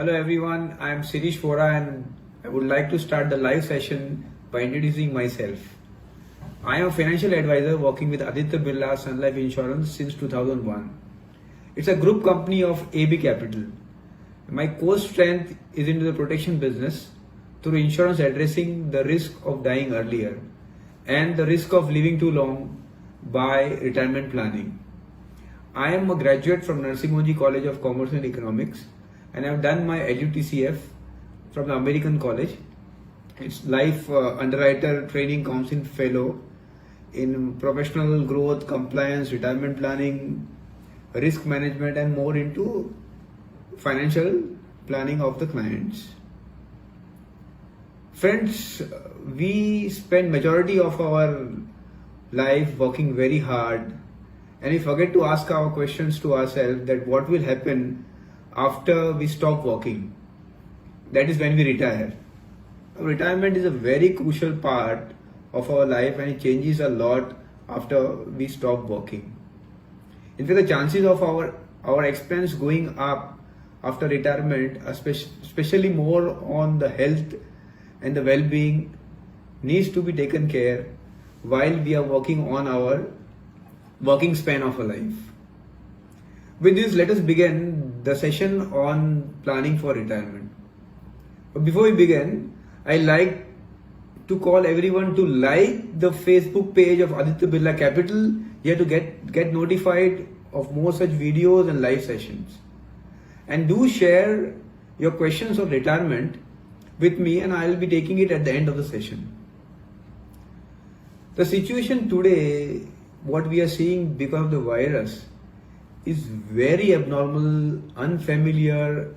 Hello everyone, I am Sirish Vora and I would like to start the live session by introducing myself. I am a financial advisor working with Aditya Birla Sun Life Insurance since 2001. It's a group company of AB Capital. My core strength is into the protection business through insurance addressing the risk of dying earlier and the risk of living too long by retirement planning. I am a graduate from Narsimha College of Commerce and Economics and I have done my LUTCF from the American College. It's Life Underwriter Training Council Fellow in professional growth, compliance, retirement planning, risk management and more into financial planning of the clients. Friends, we spend majority of our life working very hard and we forget to ask our questions to ourselves that what will happen after we stop working. That is when we retire. Retirement is a very crucial part of our life and it changes a lot after we stop working. In fact, the chances of our expense going up after retirement, especially more on the health and the well-being, needs to be taken care while we are working on our working span of a life. With this, let us begin the session on planning for retirement. But before we begin, I like to call everyone to like the Facebook page of Aditya Birla Capital here to get notified of more such videos and live sessions. And do share your questions on retirement with me and I will be taking it at the end of the session. The situation today, what we are seeing because of the virus, is very abnormal, unfamiliar,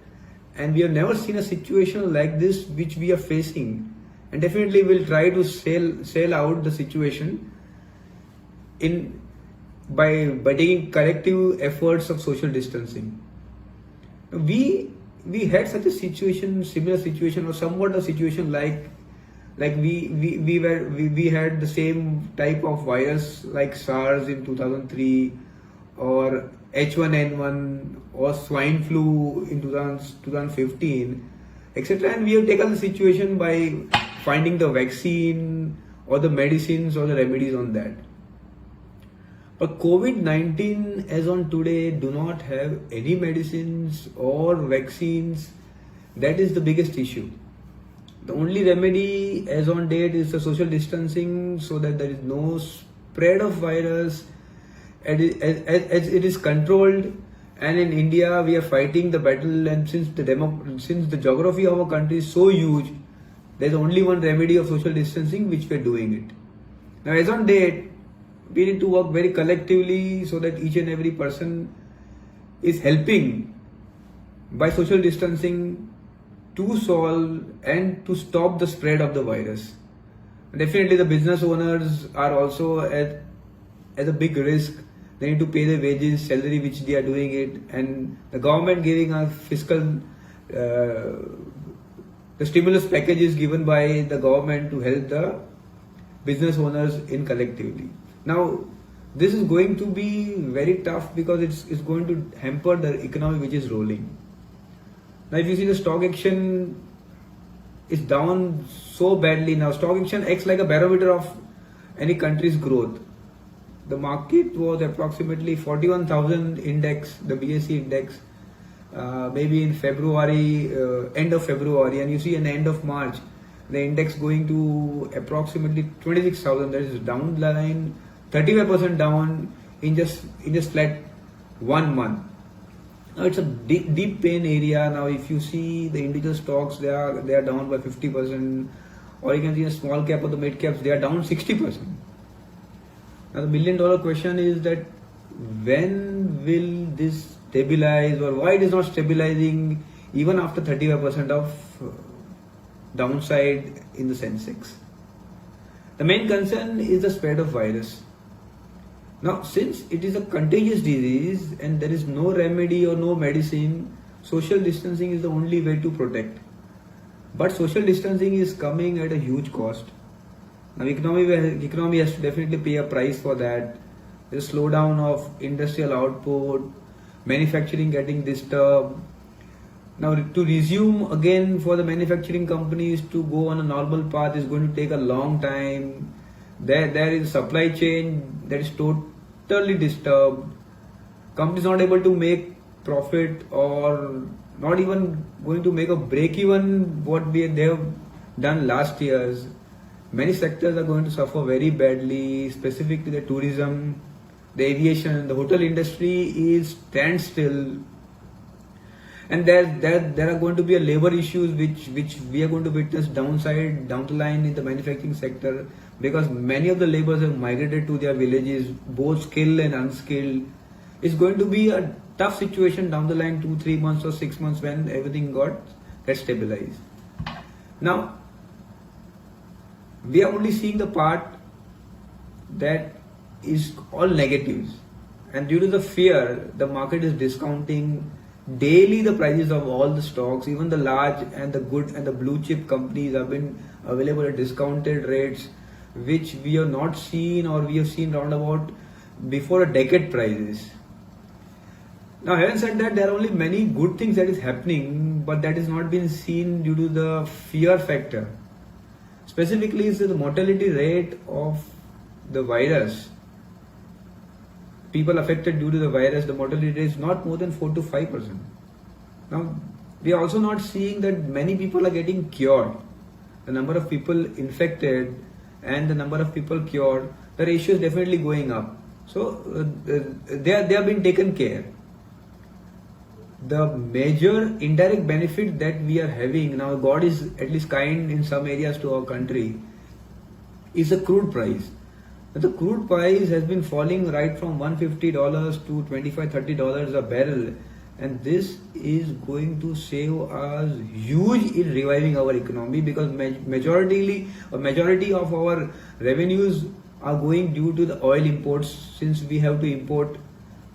and we have never seen a situation like this which we are facing, and definitely we'll try to sail out the situation by taking collective efforts of social distancing. We had such a situation, similar situation, or somewhat a situation like we had the same type of virus like SARS in 2003 or H1N1 or swine flu in 2015, etc. And we have taken the situation by finding the vaccine or the medicines or the remedies on that. But COVID-19 as on today do not have any medicines or vaccines. That is the biggest issue. The only remedy as on date is the social distancing so that there is no spread of virus as it is controlled. And in India we are fighting the battle, and since the geography of our country is so huge, there is only one remedy of social distancing which we are doing it. Now as on date, we need to work very collectively so that each and every person is helping by social distancing to solve and to stop the spread of the virus. Definitely the business owners are also at a big risk. They need to pay their wages, salary which they are doing it, and the government giving a fiscal, the stimulus packages given by the government to help the business owners in collectively. Now, this is going to be very tough because it's going to hamper the economy which is rolling. Now, if you see the stock exchange is down so badly now, stock exchange acts like a barometer of any country's growth. The market was approximately 41,000 index, the BSE index, maybe in February, end of February, and you see in the end of March, the index going to approximately 26,000. That is down the line, 35% down in just flat 1 month. Now it's a deep pain area. Now if you see the individual stocks, they are down by 50%, or you can see a small cap or the mid caps, they are down 60%. Now the $1 million question is that when will this stabilize, or why it is not stabilizing even after 35% of downside in the Sensex? The main concern is the spread of virus. Now since it is a contagious disease and there is no remedy or no medicine, social distancing is the only way to protect. But social distancing is coming at a huge cost. Now economy has to definitely pay a price for that. There's slowdown of industrial output, manufacturing getting disturbed, Now to resume again for the manufacturing companies to go on a normal path is going to take a long time. There is supply chain that is totally disturbed. Companies not able to make profit or not even going to make a break even what they have done last years. Many sectors are going to suffer very badly, specifically the tourism, the aviation, the hotel industry is standstill. And there are going to be a labor issues which we are going to witness down the line in the manufacturing sector, because many of the laborers have migrated to their villages, both skilled and unskilled. It's going to be a tough situation down the line, 2-3 months or 6 months, when everything gets stabilized. Now we are only seeing the part that is all negatives, and due to the fear the market is discounting daily the prices of all the stocks. Even the large and the good and the blue chip companies have been available at discounted rates, which we have not seen, or we have seen round about before a decade prices. Now, having said that, there are only many good things that is happening, but that is not been seen due to the fear factor. Specifically, is the mortality rate of the virus. People affected due to the virus, the mortality rate is not more than 4 to 5%. Now, we are also not seeing that many people are getting cured. The number of people infected and the number of people cured, the ratio is definitely going up. So, they have been taken care. The major indirect benefit that we are having now, God is at least kind in some areas to our country, is the crude price. The crude price has been falling right from $150 to $25-30 a barrel, and this is going to save us huge in reviving our economy, because majority of our revenues are going due to the oil imports, since we have to import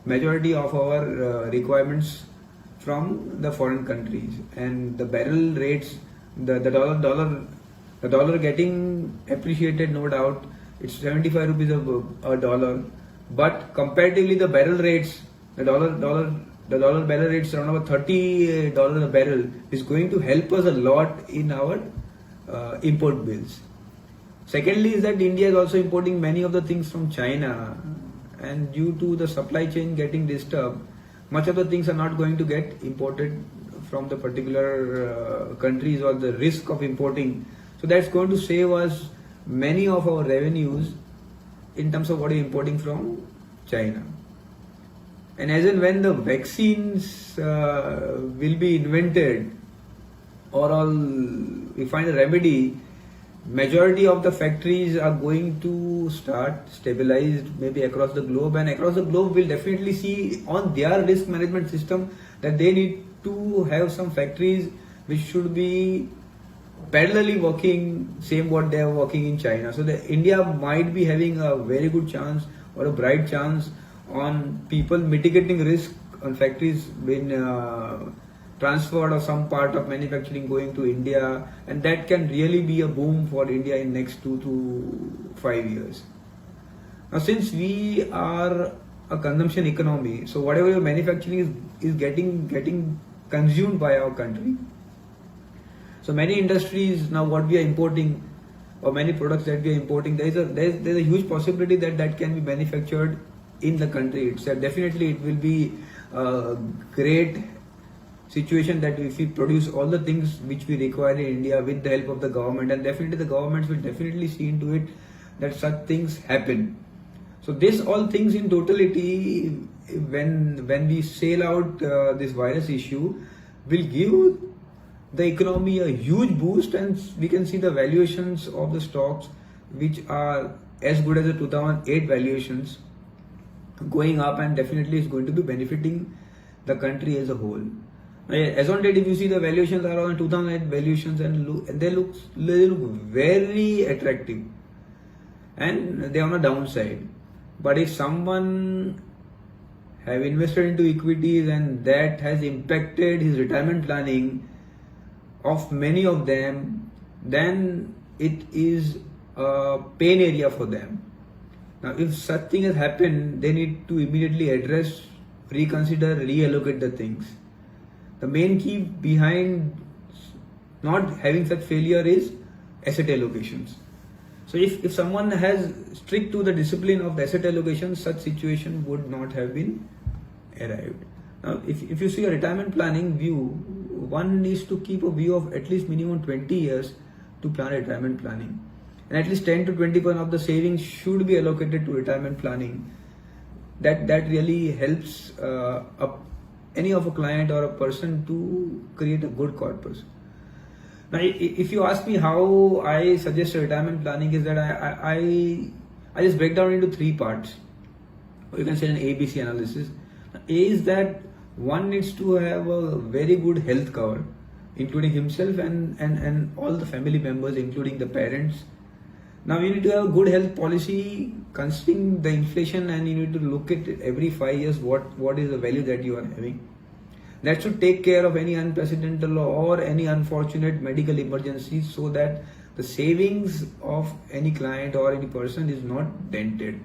majority of our requirements from the foreign countries. And the barrel rates, the dollar getting appreciated, no doubt. It's 75 rupees a dollar, but comparatively the barrel rates, the dollar barrel rates around about $30 a barrel, is going to help us a lot in our import bills. Secondly is that India is also importing many of the things from China, and due to the supply chain getting disturbed, much of the things are not going to get imported from the particular countries, or the risk of importing. So that's going to save us many of our revenues in terms of what we're importing from China. And as and when the vaccines will be invented, or all we find a remedy, majority of the factories are going to start stabilized maybe across the globe, and across the globe will definitely see on their risk management system that they need to have some factories which should be parallelly working same what they are working in China. So the India might be having a very good chance or a bright chance on people mitigating risk on factories being transferred, or some part of manufacturing going to India, and that can really be a boom for India in next 2 to 5 years. Now, since we are a consumption economy, so whatever your manufacturing is getting consumed by our country. So many industries now, what we are importing, or many products that we are importing, there's a huge possibility that can be manufactured in the country itself. Definitely, it will be a great situation that if we produce all the things which we require in India with the help of the government, and definitely the governments will definitely see into it that such things happen. So this all things in totality, when we sail out this virus issue, will give the economy a huge boost, and we can see the valuations of the stocks which are as good as the 2008 valuations going up, and definitely is going to be benefiting the country as a whole. As on date, if you see, the valuations are on 2008 valuations, and they look very attractive, and they are on a downside. But if someone have invested into equities and that has impacted his retirement planning of many of them, then it is a pain area for them. Now, if such thing has happened, they need to immediately address, reconsider, reallocate the things. the main key behind not having such failure is asset allocations. So if someone has strict to the discipline of the asset allocation, such situation would not have been arrived. Now, if you see a retirement planning view, one needs to keep a view of at least minimum 20 years to plan retirement planning. And at least 10 to 20% of the savings should be allocated to retirement planning. That really helps any of a client or a person to create a good corpus. Now, if you ask me how I suggest retirement planning, is that I just break down into three parts. You can say an ABC analysis. A is that one needs to have a very good health cover, including himself and all the family members, including the parents. Now you need to have a good health policy considering the inflation, and you need to look at it every 5 years what is the value that you are having. That should take care of any unprecedented or any unfortunate medical emergencies, so that the savings of any client or any person is not dented.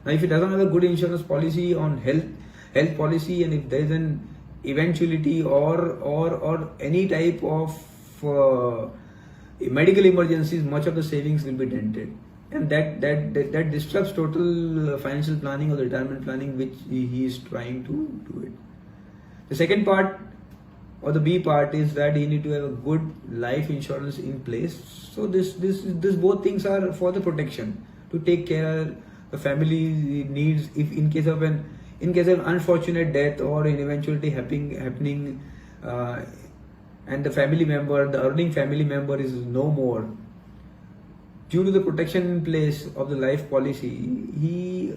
Now if he doesn't have a good insurance policy on health policy, and if there is an eventuality or any type of medical emergencies, much of the savings will be dented, and that disrupts total financial planning or the retirement planning which he is trying to do it. The second part or the B part is that you need to have a good life insurance in place. So this both things are for the protection, to take care of the family needs if in case of an unfortunate death or an eventuality happening and the earning family member is no more. Due to the protection in place of the life policy,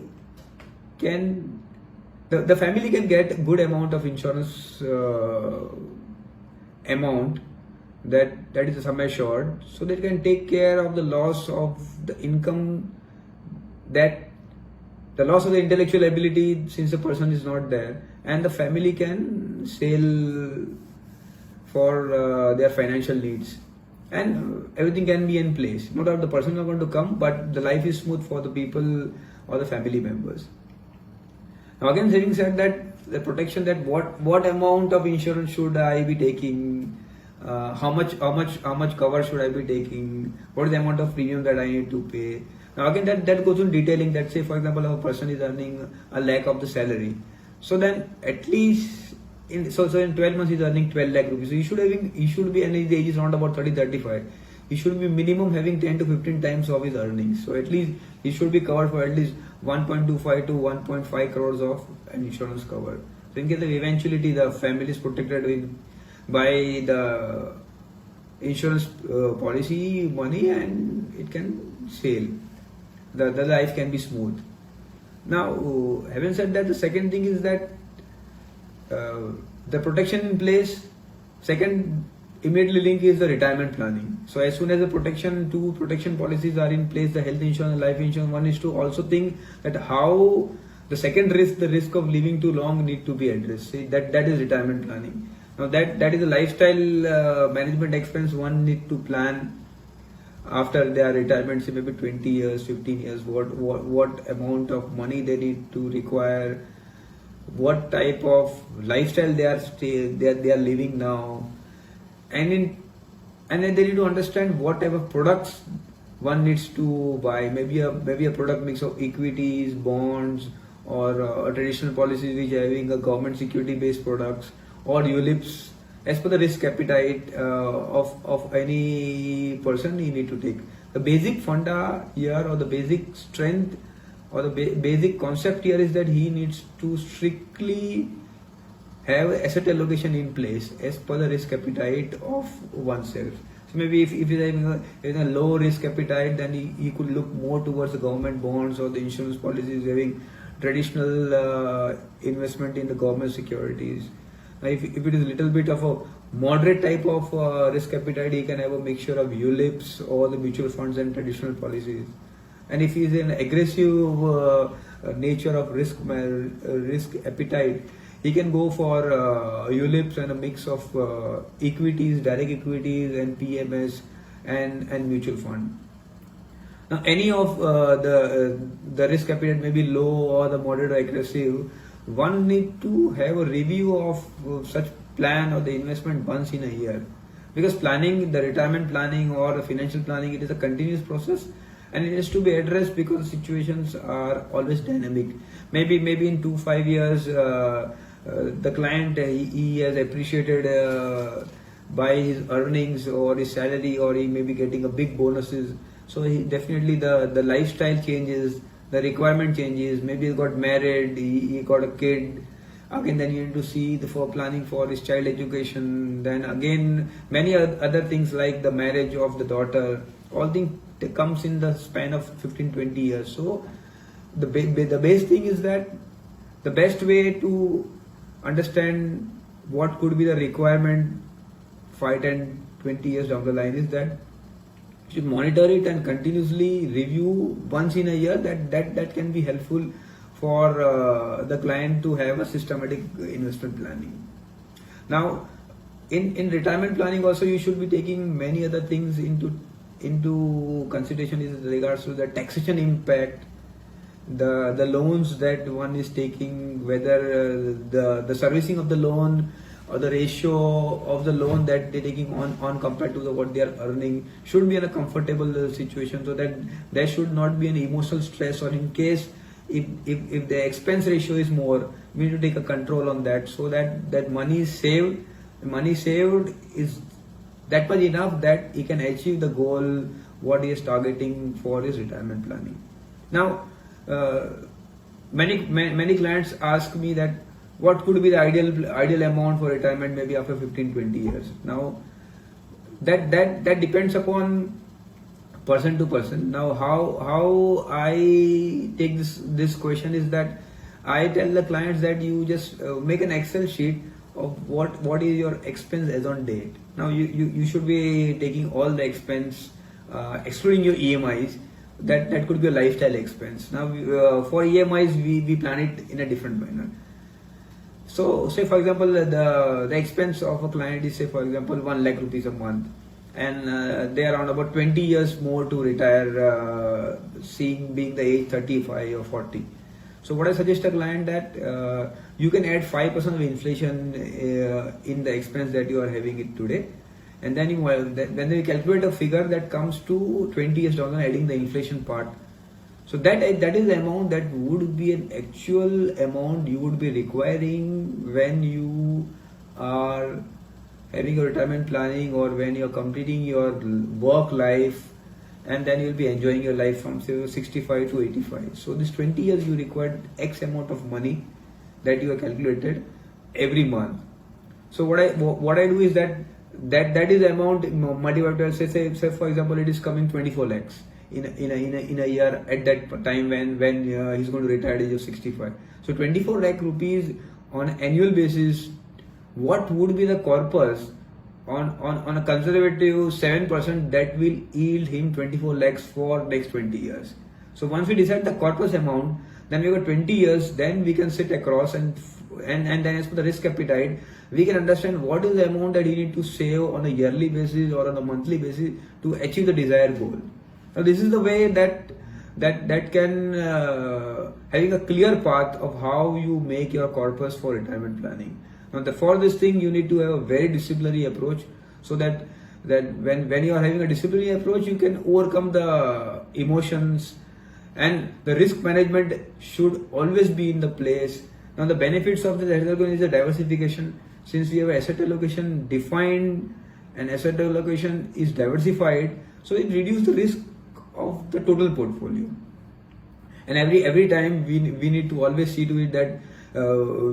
the family can get a good amount of insurance amount that is a sum assured, so they can take care of the loss of the income, that the loss of the intellectual ability since the person is not there, and the family can sell for their financial needs, and everything can be in place. No doubt the person is not going to come, but the life is smooth for the people or the family members. Now again, having said that, the protection, that what amount of insurance should I be taking, how much cover should I be taking, what is the amount of premium that I need to pay. Now again, that goes in detailing that, say for example, if a person is earning a lakh of the salary, so then at least in 12 months he's earning 12 lakh rupees. So he should be, and his age is around about 30-35. He should be minimum having 10 to 15 times of his earnings. So at least he should be covered for at least 1.25 to 1.5 crores of an insurance cover. So in case of eventuality, the family is protected by the insurance policy money, and it can sail. The life can be smooth. Now, having said that, the second thing is that the protection in place. Second immediately link is the retirement planning. So as soon as the two protection policies are in place, the health insurance and life insurance, one is to also think that how the second risk, the risk of living too long, need to be addressed. See, that is retirement planning. Now that is a lifestyle management expense one need to plan after their retirement, say maybe 20 years, 15 years, what amount of money they need to require, what type of lifestyle they are living now, and then they need to understand what type of products one needs to buy. Maybe a product mix of equities, bonds, or traditional policies which are having a government security based products, or ULIPs, as per the risk appetite of any person you need to take. The basic funda here, or the basic strength, or the basic concept here is that he needs to strictly have asset allocation in place as per the risk appetite of oneself. So maybe if he's having a low risk appetite, then he could look more towards the government bonds or the insurance policies, having traditional investment in the government securities. Now if it is a little bit of a moderate type of risk appetite, he can have a mixture of ULIPs or the mutual funds and traditional policies. And if he is an aggressive nature of risk appetite, he can go for ULIPs and a mix of equities, direct equities, and PMS and mutual fund. Now, any of the risk appetite may be low or the moderate or aggressive. One need to have a review of such plan or the investment once in a year, because planning, the retirement planning or the financial planning, it is a continuous process, and it has to be addressed because situations are always dynamic. Maybe in 2 5 years the client he has appreciated by his earnings or his salary, or he may be getting a big bonuses, so he definitely the lifestyle changes, the requirement changes. Maybe he got married, he got a kid. Again, then you need to see for planning for his child education. Then again, many other things like the marriage of the daughter. All things comes in the span of 15-20 years. So the base thing is that the best way to understand what could be the requirement 5, 10, 20 years down the line is that you should monitor it and continuously review once in a year. That can be helpful for the client to have a systematic investment planning. Now, in retirement planning also, you should be taking many other things into consideration in regards to the taxation impact, the loans that one is taking, whether the servicing of the loan or the ratio of the loan that they're taking on compared to what they are earning should be in a comfortable situation, so that there should not be an emotional stress, or in case if the expense ratio is more, we need to take a control on that, so that money is saved. Money saved is that much enough that he can achieve the goal what he is targeting for his retirement planning. Now, many clients ask me that what could be the ideal amount for retirement maybe after 15-20 years. Now, that depends upon person to person. Now, how I take this question is that I tell the clients that you just make an Excel sheet of what is your expense as on date. Now you should be taking all the expense excluding your EMIs. That could be a lifestyle expense. Now for EMIs we plan it in a different manner. So say for example the expense of a client is, say for example, 1 lakh rupees a month, and they are around about 20 years more to retire, being the age 35 or 40. So what I suggest a client that you can add 5% of inflation in the expense that you are having it today, and then when you calculate a figure that comes to 20 years down the line, adding the inflation part. So that is the amount that would be an actual amount you would be requiring when you are having a retirement planning, or when you are completing your work life, and then you'll be enjoying your life from say 65 to 85. So this 20 years you required X amount of money that you have calculated every month. So what I do is that is the amount multiplied by, say for example it is coming 24 lakhs in a year at that time when he's going to retire at the age of 65. So 24 lakh rupees on an annual basis. What would be the corpus on a conservative 7% that will yield him 24 lakhs for next 20 years. So once we decide the corpus amount, then we got 20 years, then we can sit across and then as per the risk appetite, we can understand what is the amount that you need to save on a yearly basis or on a monthly basis to achieve the desired goal. Now this is the way that can having a clear path of how you make your corpus for retirement planning. Now for this thing you need to have a very disciplinary approach, so that when you are having a disciplinary approach, you can overcome the emotions, and the risk management should always be in the place. Now the benefits of this asset allocation is the diversification. Since we have asset allocation defined and asset allocation is diversified, so it reduces the risk of the total portfolio. And every time we need to always see to it that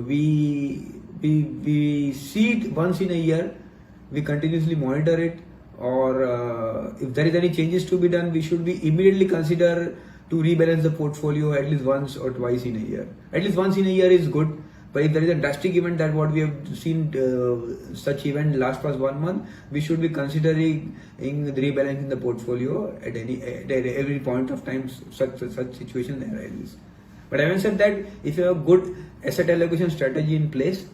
we see it once in a year, we continuously monitor it, or if there is any changes to be done, we should be immediately consider to rebalance the portfolio at least once or twice in a year. At least once in a year is good, but if there is a drastic event that what we have seen such event last past 1 month, we should be considering the rebalancing the portfolio at every point of time such situation arises. But having said that, if you have a good asset allocation strategy in place,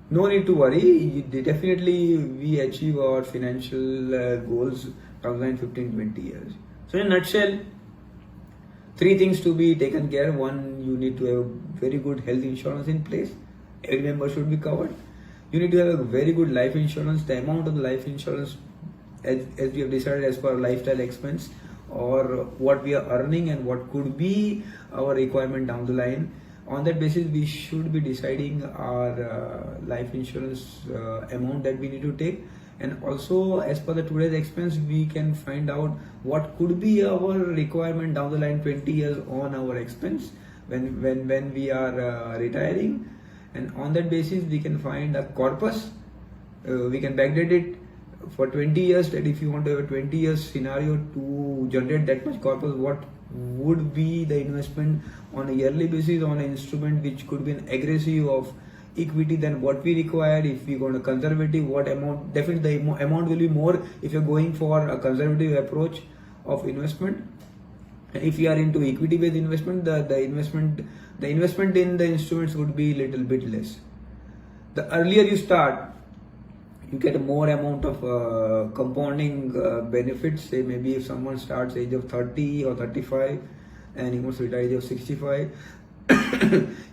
no need to worry. Definitely we achieve our financial goals down the line 15-20 years. So in a nutshell, 3 things to be taken care. 1, you need to have very good health insurance in place. Every member should be covered. You need to have a very good life insurance. The amount of the life insurance, as we have decided as per lifestyle expense, or what we are earning and what could be our requirement down the line. On that basis, we should be deciding our life insurance amount that we need to take. And also, as per the today's expense, we can find out what could be our requirement down the line 20 years on our expense when we are retiring. And on that basis, we can find a corpus. We can backdate it for 20 years, that if you want to have a 20 years scenario to generate that much corpus, what would be the investment on a yearly basis on an instrument which could be an aggressive of equity than what we require. If we go on a conservative, what amount, definitely the amount will be more if you're going for a conservative approach of investment. And if you are into equity based investment, the investment in the instruments would be little bit less. The earlier you start, you get a more amount of compounding benefits. Say maybe if someone starts age of 30 or 35 and he wants to retire age of 65,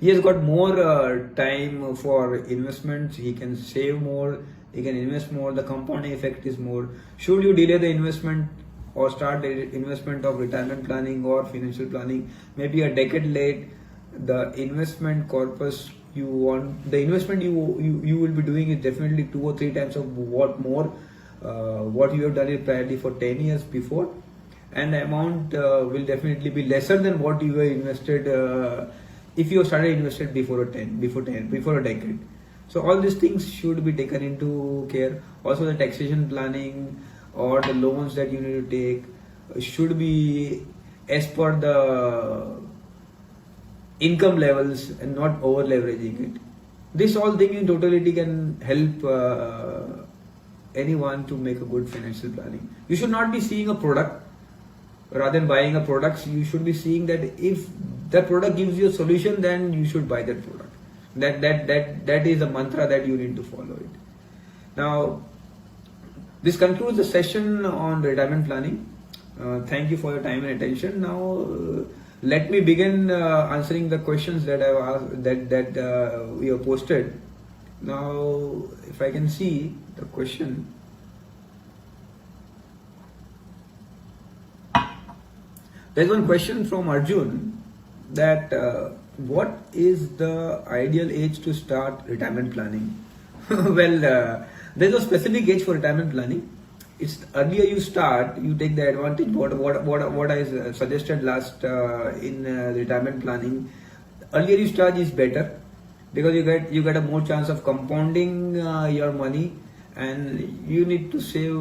he has got more time for investments. He can save more, he can invest more, the compounding effect is more. Should you delay the investment or start the investment of retirement planning or financial planning maybe a decade late, the investment corpus you want, the investment you will be doing is definitely 2 or 3 times of what you have done it priorly for 10 years before, and the amount will definitely be lesser than what you were invested if you started invested before a decade. So all these things should be taken into care. Also the taxation planning or the loans that you need to take should be as per the income levels and not over leveraging it. This all thing in totality can help anyone to make a good financial planning. You should not be seeing a product rather than buying a product. You should be seeing that if that product gives you a solution, then you should buy that product. That is a mantra that you need to follow it. Now, this concludes the session on retirement planning. Thank you for your time and attention. Now, let me begin answering the questions that I've asked, that we have posted. Now, if I can see the question. There's one question from Arjun that what is the ideal age to start retirement planning? Well, there's no specific age for retirement planning. It's earlier you start, you take the advantage. What I suggested last in retirement planning. Earlier you start is better because you get a more chance of compounding your money, and you need to save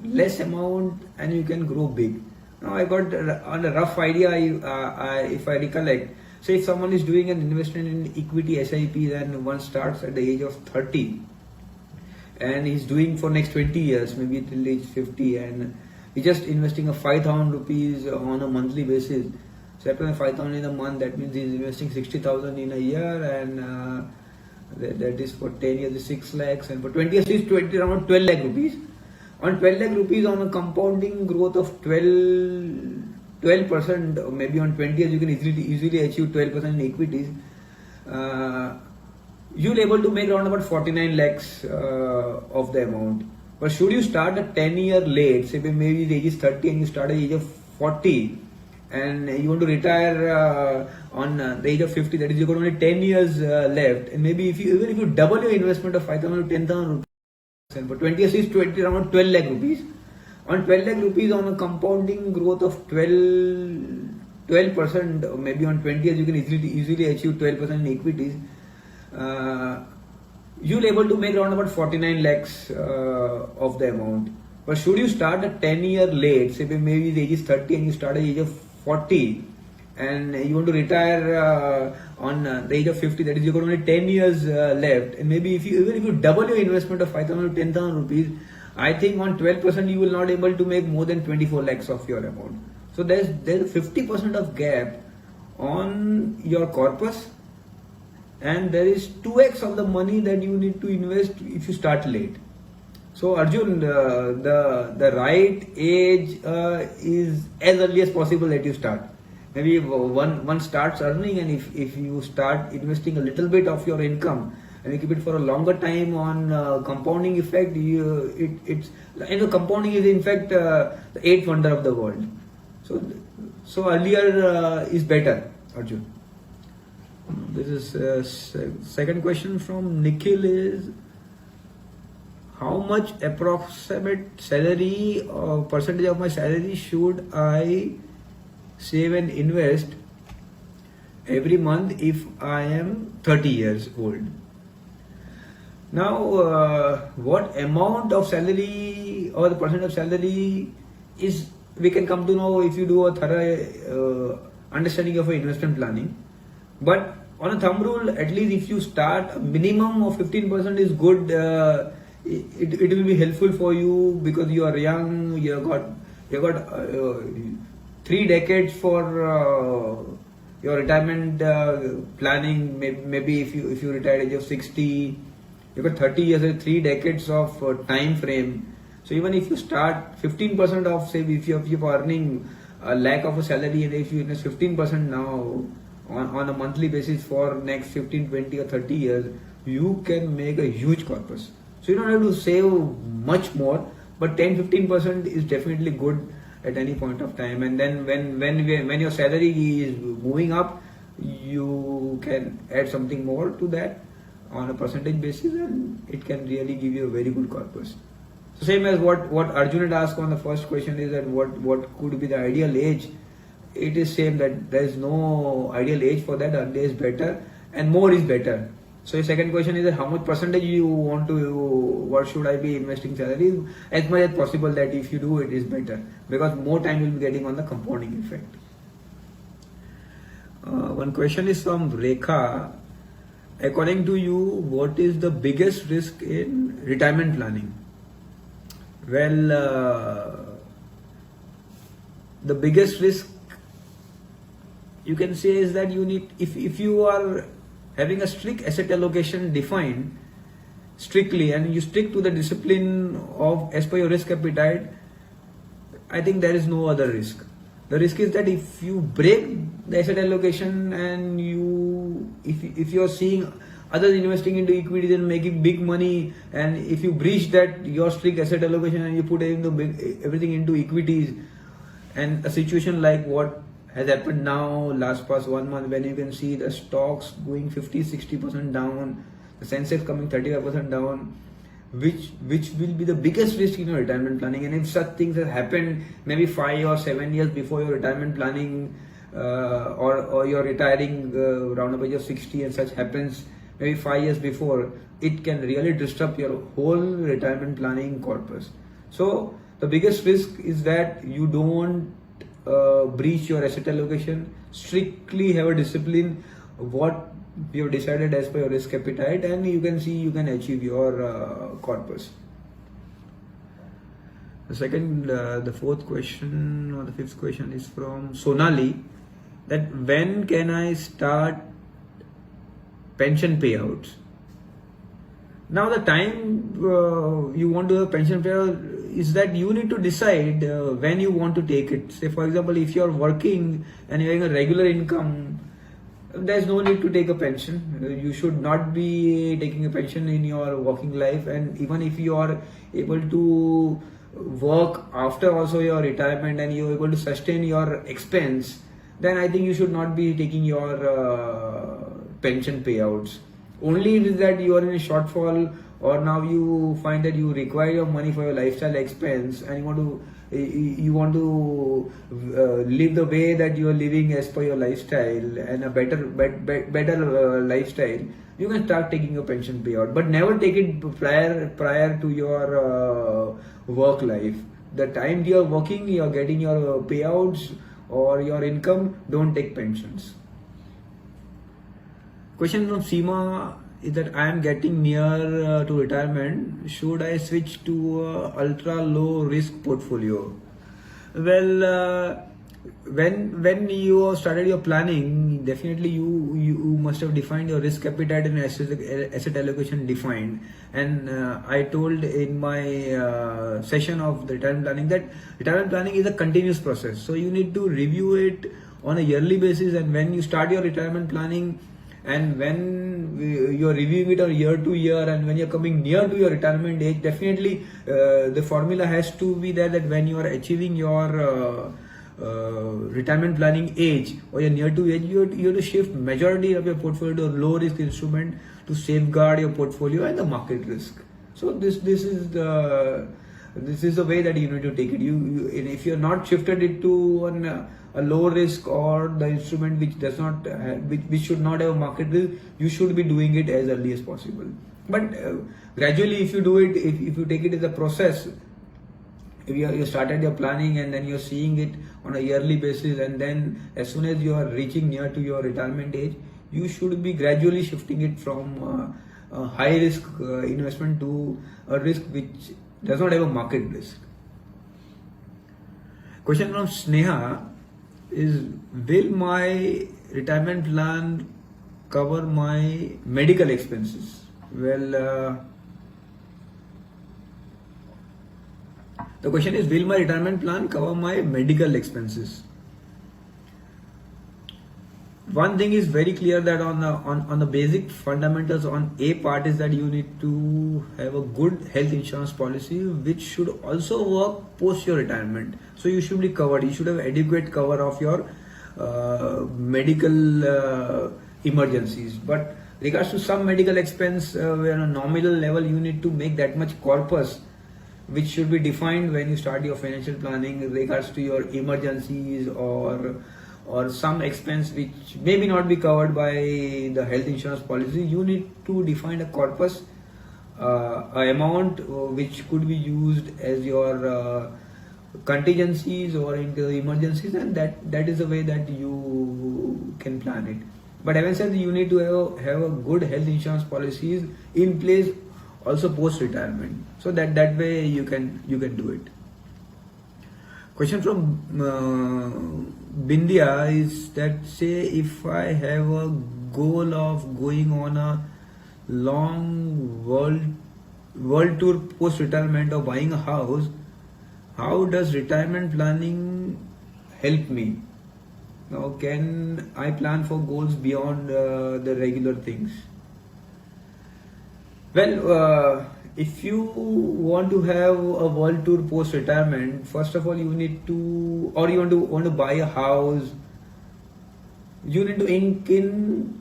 less amount and you can grow big. Now I got on a rough idea. If I recollect, say if someone is doing an investment in equity SIP, then one starts at the age of 30. And he's doing for next 20 years, maybe till age 50, and he's just investing a 5,000 rupees on a monthly basis. So after 5,000 in a month, that means he's investing 60,000 in a year, and that is for 10 years is 6 lakhs, and for 20 years is around 12 lakh rupees. On 12 lakh rupees on a compounding growth of 12%, or maybe on 20 years you can easily achieve 12% in equities. You'll able to make around about 49 lakhs of the amount. But should you start a 10-year late, say maybe the age is 30 and you start at the age of 40, and you want to retire on the age of 50, that is you got only 10 years left, and maybe even if you double your investment of 5,000 to 10,000 rupees, and for 20 years is around 12 lakh rupees. On 12 lakh rupees on a compounding growth of 12%, or maybe on 20 years you can easily achieve 12% in equities. You'll able to make around about 49 lakhs of the amount. But should you start a 10-year late, say maybe the age is 30 and you start at the age of 40, and you want to retire on the age of 50, that is you got only 10 years left, and maybe even if you double your investment of 5,000 to 10,000 rupees, I think on 12% you will not able to make more than 24 lakhs of your amount. So there's a 50% of gap on your corpus, and there is 2x of the money that you need to invest if you start late. So Arjun, the right age is as early as possible that you start. Maybe one starts earning, and if you start investing a little bit of your income and you keep it for a longer time on compounding effect, compounding is in fact the eighth wonder of the world. So earlier is better, Arjun. This is second question from Nikhil is, how much approximate salary or percentage of my salary should I save and invest every month if I am 30 years old? Now, what amount of salary or the percent of salary is, we can come to know if you do a thorough understanding of investment planning. But on a thumb rule, at least if you start, a minimum of 15% is good. It will be helpful for you because you are young. You got 3 decades for your retirement planning. Maybe if you retire at age of 60, you got 30 years, 3 decades of time frame. So even if you start 15% of, say, if you are earning a lakh of a salary, and if you invest 15% now on a monthly basis for next 15, 20 or 30 years, you can make a huge corpus. So you don't have to save much more, but 10-15% is definitely good at any point of time. And then when your salary is moving up, you can add something more to that on a percentage basis, and it can really give you a very good corpus. So same as what Arjun had asked on the first question is that what could be the ideal age. It is same that there is no ideal age for that. Earlier is better and more is better. So your second question is that how much percentage you want to, what should I be investing salary? As much as possible, that if you do it is better, because more time you will be getting on the compounding effect. One question is from Rekha. According to you, what is the biggest risk in retirement planning? Well, the biggest risk you can say is that you need, if you are having a strict asset allocation defined strictly and you stick to the discipline of as per your risk appetite, I think there is no other risk. The risk is that if you break the asset allocation and if you are seeing others investing into equities and making big money, and if you breach that your strict asset allocation and you put everything into equities, and a situation like what has happened now past 1 month, when you can see the stocks going 50-60% down, the Sensex coming 35% down, which will be the biggest risk in your retirement planning. And if such things have happened maybe 5 or 7 years before your retirement planning, or you're retiring around the age of 60 and such happens maybe 5 years before, it can really disrupt your whole retirement planning corpus. So the biggest risk is that you don't breach your asset allocation, strictly have a discipline what you have decided as per your risk appetite, and you can see you can achieve your corpus. The fourth question or the fifth question is from Sonali, that when can I start pension payouts? Now the time you want to have pension payout is that you need to decide when you want to take it. Say for example, if you are working and you are having a regular income, there is no need to take a pension. You should not be taking a pension in your working life, and even if you are able to work after also your retirement and you are able to sustain your expense, then I think you should not be taking your pension payouts. Only if that you are in a shortfall, or now you find that you require your money for your lifestyle expense and you want to live the way that you are living as per your lifestyle and a better lifestyle, you can start taking your pension payout, but never take it prior to your work life. The time you are working, you are getting your payouts or your income, don't take pensions. Question from Seema is that I am getting near to retirement. Should I switch to ultra low risk portfolio? Well, when you started your planning, definitely you must have defined your risk appetite and asset allocation defined. And I told in my session of the retirement planning that retirement planning is a continuous process. So you need to review it on a yearly basis, and when you start your retirement planning, and when you're reviewing it on year to year, and when you're coming near to your retirement age, definitely the formula has to be there that when you are achieving your retirement planning age or you're near to age, you have to shift majority of your portfolio to a low risk instrument to safeguard your portfolio and the market risk. So this is the way that you need to take it. And if you're not shifted it to a low risk or the instrument which does not which should not have a market risk, you should be doing it as early as possible. But gradually, if you do it, if you take it as a process, if you started your planning and then you're seeing it on a yearly basis, and then as soon as you are reaching near to your retirement age, you should be gradually shifting it from a high risk investment to a risk which does not have a market risk. Question from Sneha is, will my retirement plan cover my medical expenses? Well, the question is, will my retirement plan cover my medical expenses? One thing is very clear, that on the basic fundamentals on A part is that you need to have a good health insurance policy which should also work post your retirement. So you should be covered. You should have adequate cover of your medical emergencies. But regards to some medical expense, where on a nominal level you need to make that much corpus, which should be defined when you start your financial planning in regards to your emergencies or some expense which maybe not be covered by the health insurance policy. You need to define a corpus, amount which could be used as your contingencies or into emergencies, and that is the way that you can plan it. But having said, you need to have a good health insurance policies in place also post retirement, so that way you can do it. Question from Bindia is that, say if I have a goal of going on a long world tour post retirement or buying a house, how does retirement planning help me? Now, can I plan for goals beyond the regular things? Well, if you want to have a world tour post retirement, first of all you need to, or you want to buy a house, you need to ink in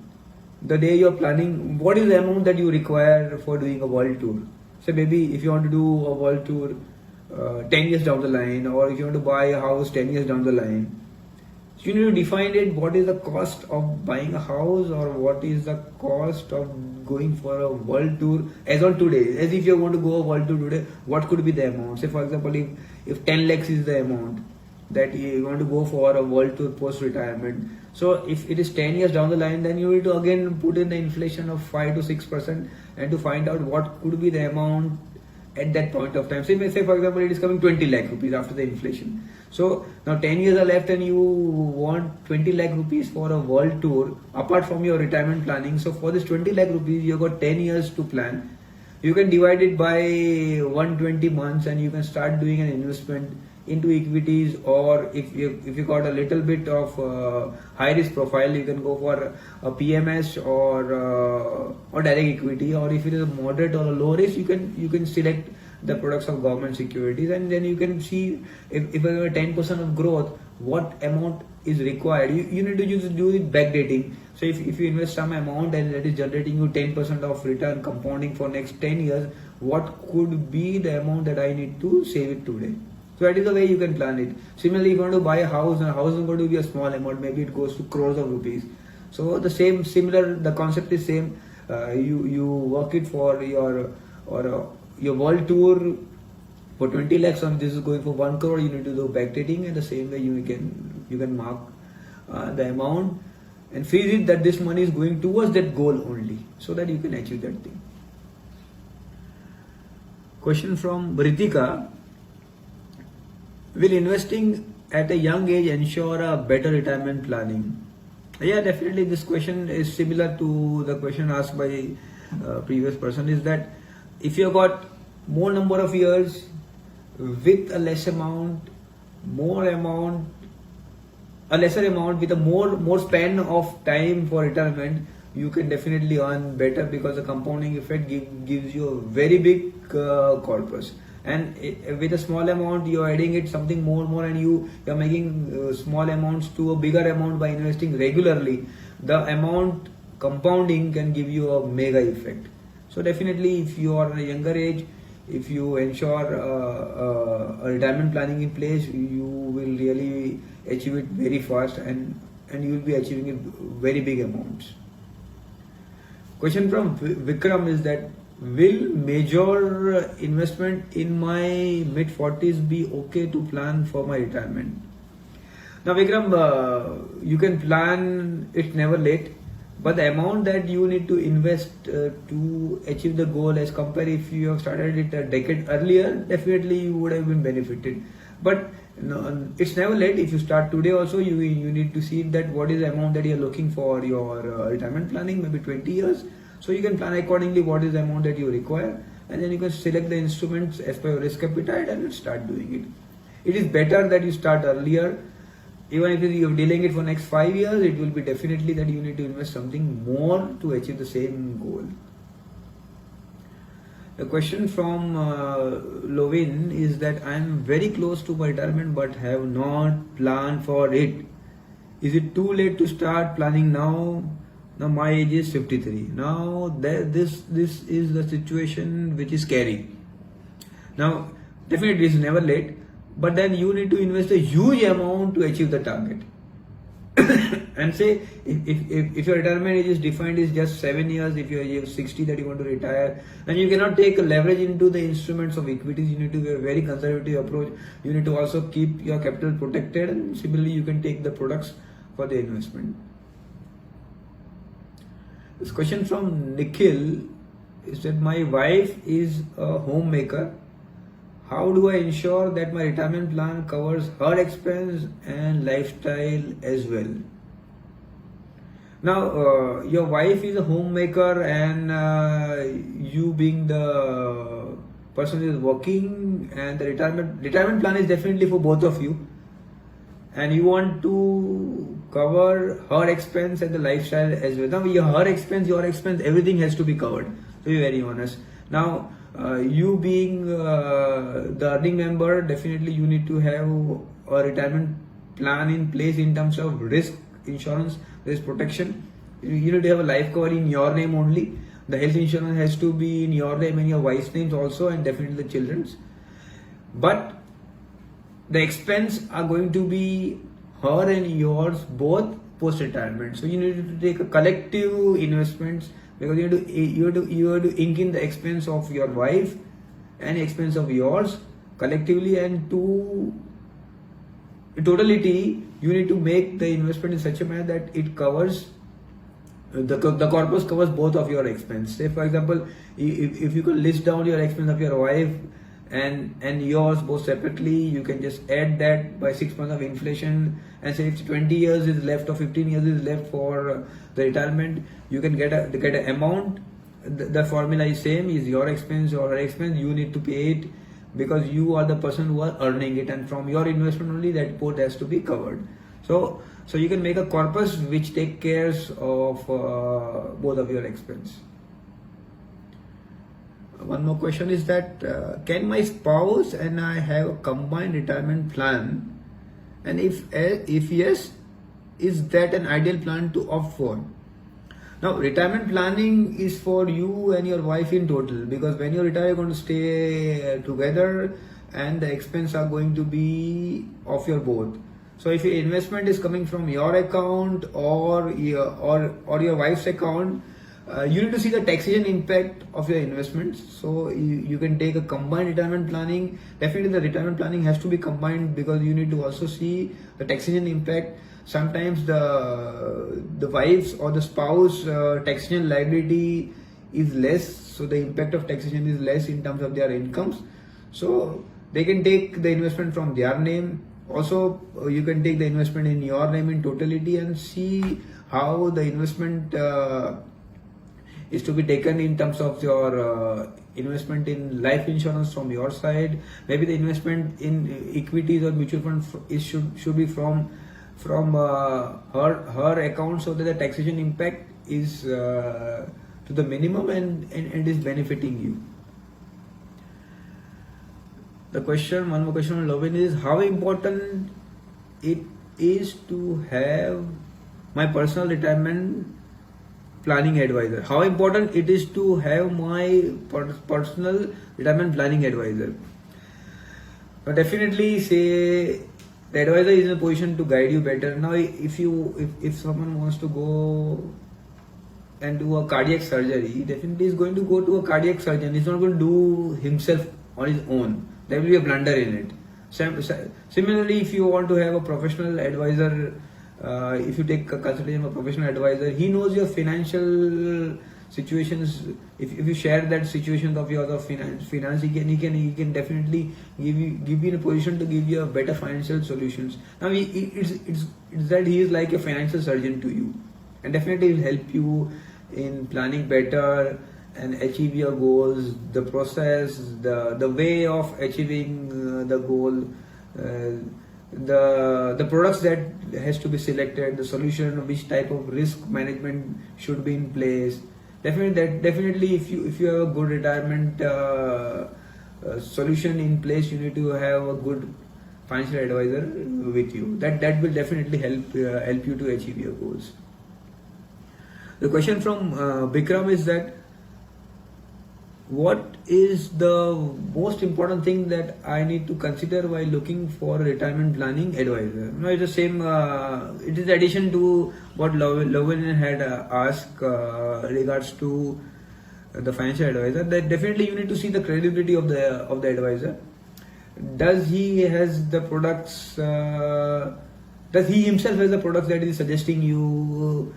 the day you're planning what is the amount that you require for doing a world tour. So maybe if you want to do a world tour 10 years down the line, or if you want to buy a house 10 years down the line, so you need to define it. What is the cost of buying a house, or what is the cost of going for a world tour as on today? As if you're going to go a world tour today, what could be the amount? Say for example, if 10 lakhs is the amount that you want to go for a world tour post retirement, so if it is 10 years down the line, then you need to again put in the inflation of 5 to 6% and to find out what could be the amount at that point of time. Say for example, it is coming 20 lakh rupees after the inflation. So now 10 years are left and you want 20 lakh rupees for a world tour apart from your retirement planning. So for this 20 lakh rupees, you've got 10 years to plan. You can divide it by 120 months and you can start doing an investment into equities, or if you got a little bit of high risk profile, you can go for a PMS or direct equity, or if it is a moderate or a low risk, you can select the products of government securities, and then you can see if you have 10% of growth, what amount is required. You need to just do it backdating. So if you invest some amount and that is generating you 10% of return compounding for next 10 years, what could be the amount that I need to save it today? So that is the way you can plan it. Similarly, if you want to buy a house, and a house is going to be a small amount, maybe it goes to crores of rupees. So the concept is same. You work it for your world tour for 20 lakhs, and this is going for 1 crore. You need to do backdating, and the same way you can mark the amount and freeze it that this money is going towards that goal only, so that you can achieve that thing. Question from Ritika. Will investing at a young age ensure a better retirement planning? Yeah, definitely. This question is similar to the question asked by previous person, is that if you have got more number of years with a less amount, a lesser amount with a more span of time for retirement, you can definitely earn better, because the compounding effect gives you a very big corpus. And with a small amount, you're adding it something more, and you're making small amounts to a bigger amount by investing regularly. The amount compounding can give you a mega effect. So definitely, if you are at a younger age, if you ensure a retirement planning in place, you will really achieve it very fast, and you will be achieving it very big amounts. Question from Vikram is that, will major investment in my mid 40s be okay to plan for my retirement? Now Vikram, you can plan, it's never late, but the amount that you need to invest to achieve the goal, as compared if you have started it a decade earlier, definitely you would have been benefited. But no, it's never late. If you start today also, you need to see that what is the amount that you are looking for your retirement planning, maybe 20 years. So you can plan accordingly what is the amount that you require, and then you can select the instruments as per your risk appetite and start doing it. It is better that you start earlier. Even if you're dealing it for next 5 years, it will be definitely that you need to invest something more to achieve the same goal. The question from Lovin is that I am very close to my retirement but have not planned for it. Is it too late to start planning now? Now my age is 53. Now this is the situation which is scary. Now definitely it's never late, but then you need to invest a huge amount to achieve the target. And say if your retirement age is defined is just 7 years, if you have 60 that you want to retire, then you cannot take leverage into the instruments of equities. You need to have a very conservative approach. You need to also keep your capital protected, and similarly you can take the products for the investment. This question from Nikhil is that my wife is a homemaker. How do I ensure that my retirement plan covers her expense and lifestyle as well? Now, your wife is a homemaker, and you being the person who is working, and the retirement plan is definitely for both of you, and you want to cover her expense and the lifestyle as well. Now, her expense, your expense, everything has to be covered, to be very honest. Now, you being the earning member, definitely you need to have a retirement plan in place in terms of risk insurance, risk protection. You need to have a life cover in your name only. The health insurance has to be in your name and your wife's names also, and definitely the children's. But the expense are going to be her and yours both post retirement. So you need to take a collective investments, because you have to ink in the expense of your wife and expense of yours collectively, and to totality you need to make the investment in such a manner that it covers the corpus covers both of your expense. Say for example, if you could list down your expense of your wife and yours both separately, you can just add that by 6 months of inflation, and say if 20 years is left or 15 years is left for the retirement, you can get an amount. The formula is same, is your expense or her expense, you need to pay it because you are the person who are earning it, and from your investment only that both has to be covered. So you can make a corpus which take care of both of your expense. One more question is that can my spouse and I have a combined retirement plan, and if yes, is that an ideal plan to opt for? Now, retirement planning is for you and your wife in total, because when you retire, you're going to stay together, and the expense are going to be of your both. So, if your investment is coming from your account or your wife's account, you need to see the taxation impact of your investments. So you can take a combined retirement planning. Definitely the retirement planning has to be combined, because you need to also see the taxation impact. Sometimes the wife's or the spouse taxation liability is less, so the impact of taxation is less in terms of their incomes. So they can take the investment from their name. Also, you can take the investment in your name in totality and see how the investment is to be taken in terms of your investment in life insurance from your side. Maybe the investment in equities or mutual funds should be from from her account, so that the taxation impact is to the minimum and is benefiting you. One more question on Lovin is, how important it is to have my personal retirement planning advisor. How important it is to have my personal retirement planning advisor. But definitely say the advisor is in a position to guide you better. Now if someone wants to go and do a cardiac surgery, he definitely is going to go to a cardiac surgeon. He's not going to do himself on his own. There will be a blunder in it. Similarly, if you want to have a professional advisor, if you take a consultation of a professional advisor, he knows your financial situations. If you share that situation of your finance, he can definitely give you in a position to give you a better financial solutions. Now it's that he is like a financial surgeon to you, and definitely will help you in planning better and achieve your goals, the process, the way of achieving the goal, the products that has to be selected, the solution, which type of risk management should be in place. Definitely if you have a good retirement solution in place, you need to have a good financial advisor with you. That will definitely help you to achieve your goals. The question from Bikram is that, what is the most important thing that I need to consider while looking for a retirement planning advisor? No, it's the same. It is addition to what Lovin had asked regards to the financial advisor. That definitely you need to see the credibility of the advisor. Does he has the products? Does he himself has the products that he is suggesting you?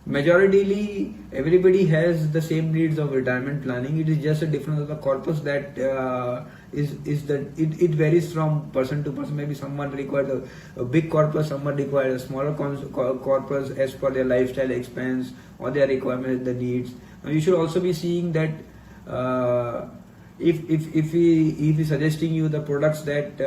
Majority, everybody has the same needs of retirement planning. It is just a difference of the corpus that is that it varies from person to person. Maybe someone requires a big corpus, someone requires a smaller corpus as per their lifestyle expense or their requirements, the needs. Now you should also be seeing that if he is suggesting you the products that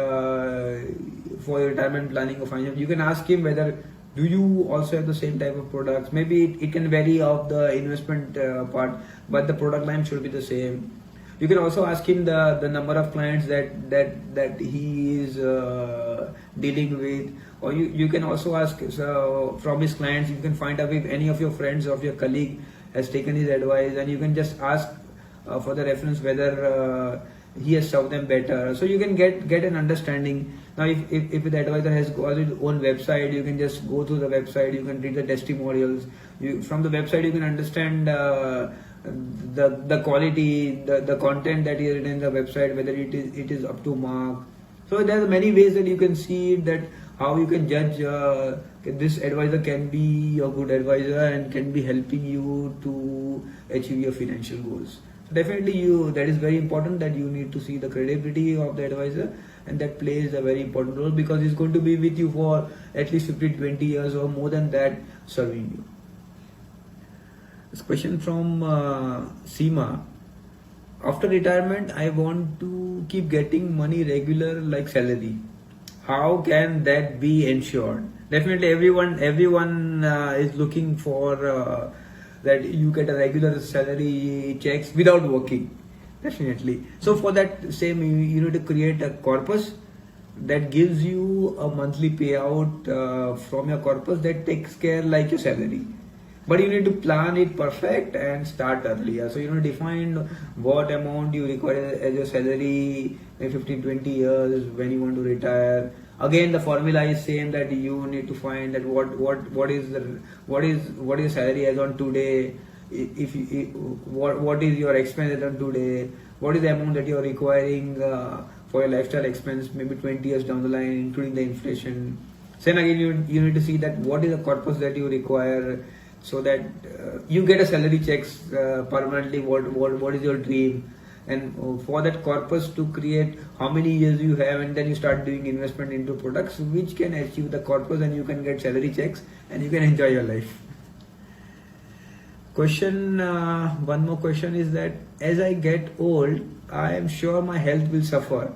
for retirement planning or financial, you can ask him whether do you also have the same type of products. Maybe it can vary of the investment part, but the product line should be the same. You can also ask him the number of clients that he is dealing with, or you can also ask from his clients. You can find out if any of your friends or your colleague has taken his advice, and you can just ask for the reference whether he has served them better. So you can get an understanding. Now if the advisor has got his own website, you can just go to the website, you can read the testimonials. From the website you can understand the quality, the content that is written in the website, whether it is up to mark. So there are many ways that you can see that how you can judge this advisor can be a good advisor and can be helping you to achieve your financial goals. So definitely that is very important, that you need to see the credibility of the advisor, and that plays a very important role because he's going to be with you for at least 15-20 years or more than that, serving you. This question from Seema. After retirement, I want to keep getting money regular like salary. How can that be ensured? Definitely everyone is looking for that you get a regular salary checks without working. Definitely. So for that same, you need to create a corpus that gives you a monthly payout from your corpus that takes care like your salary. But you need to plan it perfect and start earlier. So you know, define what amount you require as your salary in 15-20 years when you want to retire. Again, the formula is same, that you need to find that what is salary as on today. What is your expense as on today? What is the amount that you are requiring for your lifestyle expense maybe 20 years down the line, including the inflation. Then again, you need to see that what is the corpus that you require, so that you get a salary checks permanently. What is your dream, and for that corpus to create how many years you have, and then you start doing investment into products which can achieve the corpus, and you can get salary checks and you can enjoy your life. One more question is that as I get old, I am sure my health will suffer.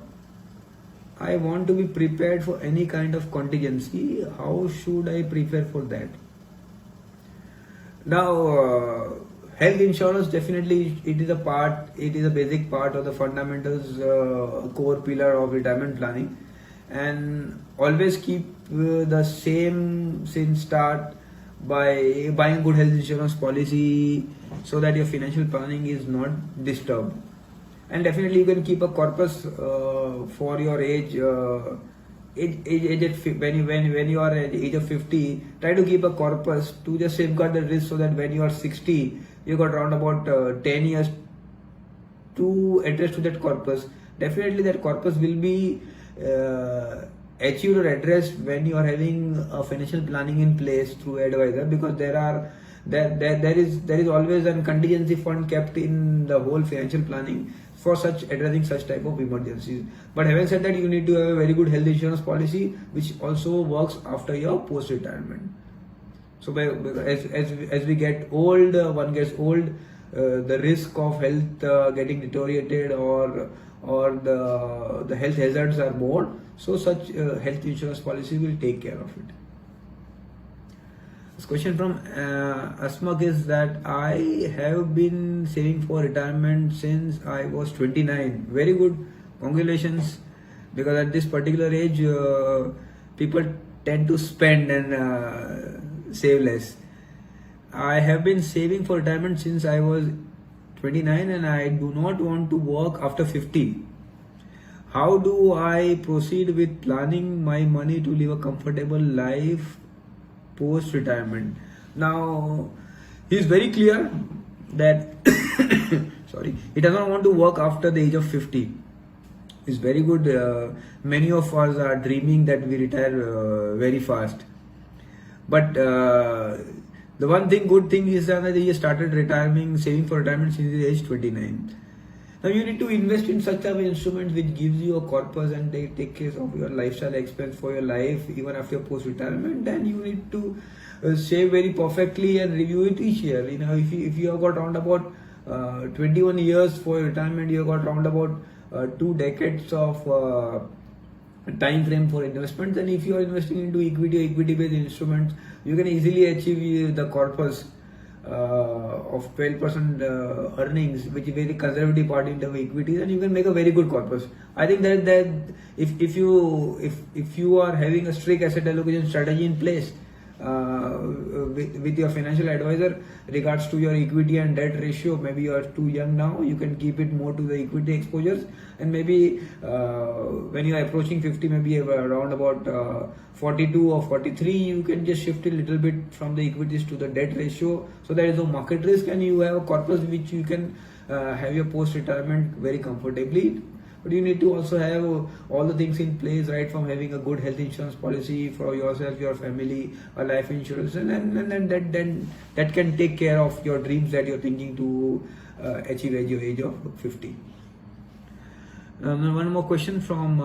I want to be prepared for any kind of contingency. How should I prepare for that? Now, health insurance, definitely it is a part, it is a basic part of the fundamentals, core pillar of retirement planning, and always keep the same since start by buying good health insurance policy so that your financial planning is not disturbed. And definitely you can keep a corpus for your age. When you are at the age of 50, try to keep a corpus to just safeguard the risk, so that when you are 60, you got around about 10 years to address to that corpus. Definitely that corpus will be achieved or addressed when you are having a financial planning in place through advisor, because there is always a contingency fund kept in the whole financial planning for such addressing such type of emergencies. But having said that, you need to have a very good health insurance policy which also works after your post retirement. So as we get old, one gets old, the risk of health getting deteriorated or the health hazards are more, so such health insurance policy will take care of it. This question from Asmak is that I have been saving for retirement since I was 29. Very good, congratulations, because at this particular age people tend to spend and save less. I have been saving for retirement since I was 29 and I do not want to work after 50. How do I proceed with planning my money to live a comfortable life post retirement? Now, he is very clear that sorry, he does not want to work after the age of 50. It's very good. Many of us are dreaming that we retire very fast. But the one thing, good thing is that he started retiring, saving for retirement since his age 29. Now you need to invest in such type of instruments which gives you a corpus and they take care of your lifestyle expense for your life even after your post retirement. Then you need to save very perfectly and review it each year. You know, if you have got around about 21 years for your retirement, you have got around about 2 decades of time frame for investments. And if you are investing into equity based instruments, you can easily achieve the corpus of 12% earnings, which is very conservative part in terms of equities, and you can make a very good corpus. I think that if you are having a strict asset allocation strategy in place with your financial advisor regards to your equity and debt ratio, maybe you are too young now, you can keep it more to the equity exposures, and maybe when you are approaching 50, maybe around about 42 or 43, you can just shift a little bit from the equities to the debt ratio, so there is no market risk and you have a corpus which you can have your post retirement very comfortably. But you need to also have all the things in place, right from having a good health insurance policy for yourself, your family, a life insurance, and that can take care of your dreams that you're thinking to achieve at your age of 50. One more question from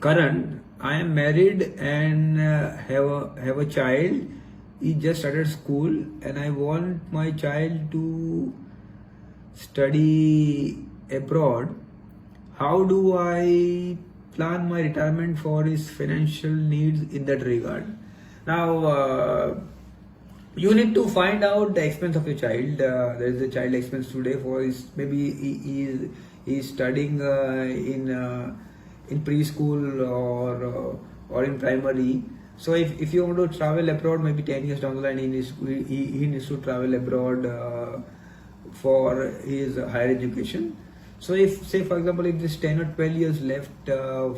Karan. I am married and have a child. He just started school and I want my child to study abroad. How do I plan my retirement for his financial needs in that regard? Now, you need to find out the expense of your child. There is a child expense today for his, maybe he is studying in preschool or in primary. So if you want to travel abroad, maybe 10 years down the line, he needs to travel abroad for his higher education. So if, say for example, if there's 10 or 12 years left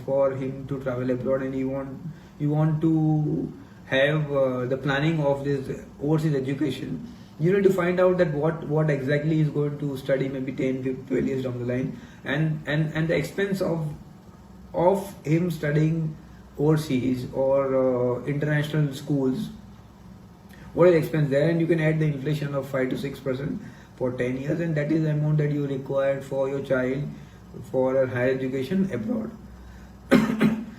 for him to travel abroad and you want to have the planning of this overseas education, you need to find out that what exactly he's going to study maybe 10, 12 years down the line, and the expense of him studying overseas or international schools, what is the expense there, and you can add the inflation of 5 to 6% for 10 years, and that is the amount that you require for your child for higher education abroad.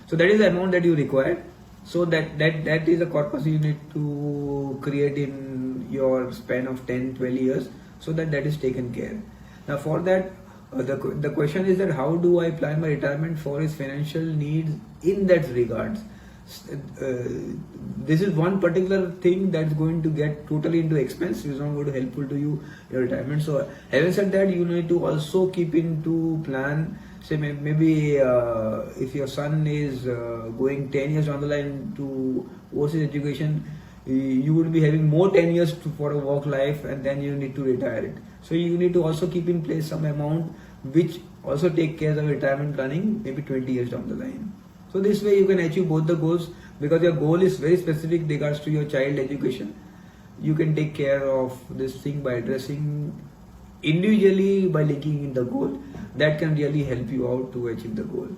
So that is the amount that you require. So that is a corpus you need to create in your span of 10, 12 years, so that is taken care. Now for that, The question is that how do I plan my retirement for his financial needs in that regards. This is one particular thing that's going to get totally into expense, which is not going to helpful to you in your retirement. So having said that, you need to also keep into plan, say maybe if your son is going 10 years down the line to overseas education, you would be having more 10 years for a work life, and then you need to retire it. So you need to also keep in place some amount which also take care of retirement planning maybe 20 years down the line. So this way you can achieve both the goals, because your goal is very specific regards to your child education. You can take care of this thing by addressing individually, by linking in the goal. That can really help you out to achieve the goal.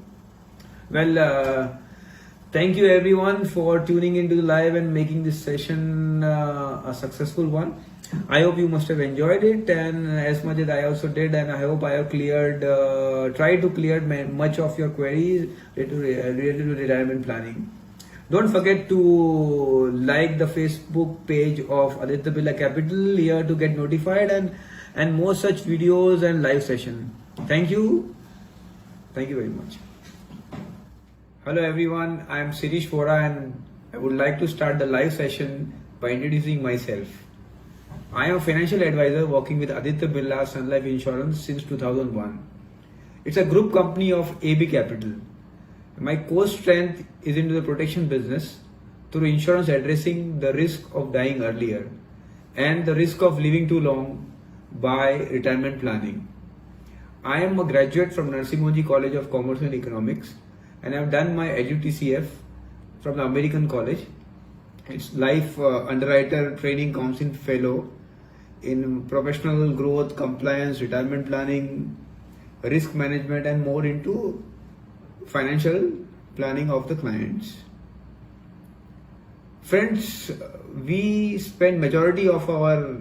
Well, thank you everyone for tuning into the live and making this session a successful one. I hope you must have enjoyed it, and as much as I also did, and I hope I have tried to clear much of your queries related to retirement planning. Don't forget to like the Facebook page of Aditya Birla Capital here to get notified and more such videos and live session. Thank you. Thank you very much. Hello everyone, I am Sirish Vora, and I would like to start the live session by introducing myself. I am a financial advisor working with Aditya Birla Sun Life Insurance since 2001. It's a group company of AB Capital. My core strength is into the protection business through insurance addressing the risk of dying earlier and the risk of living too long by retirement planning. I am a graduate from Narsimha College of Commerce and Economics, and I have done my EduTCF from the American College. It's Life Underwriter Training Council Fellow in professional growth, compliance, retirement planning, risk management, and more into financial planning of the clients. Friends, we spend majority of our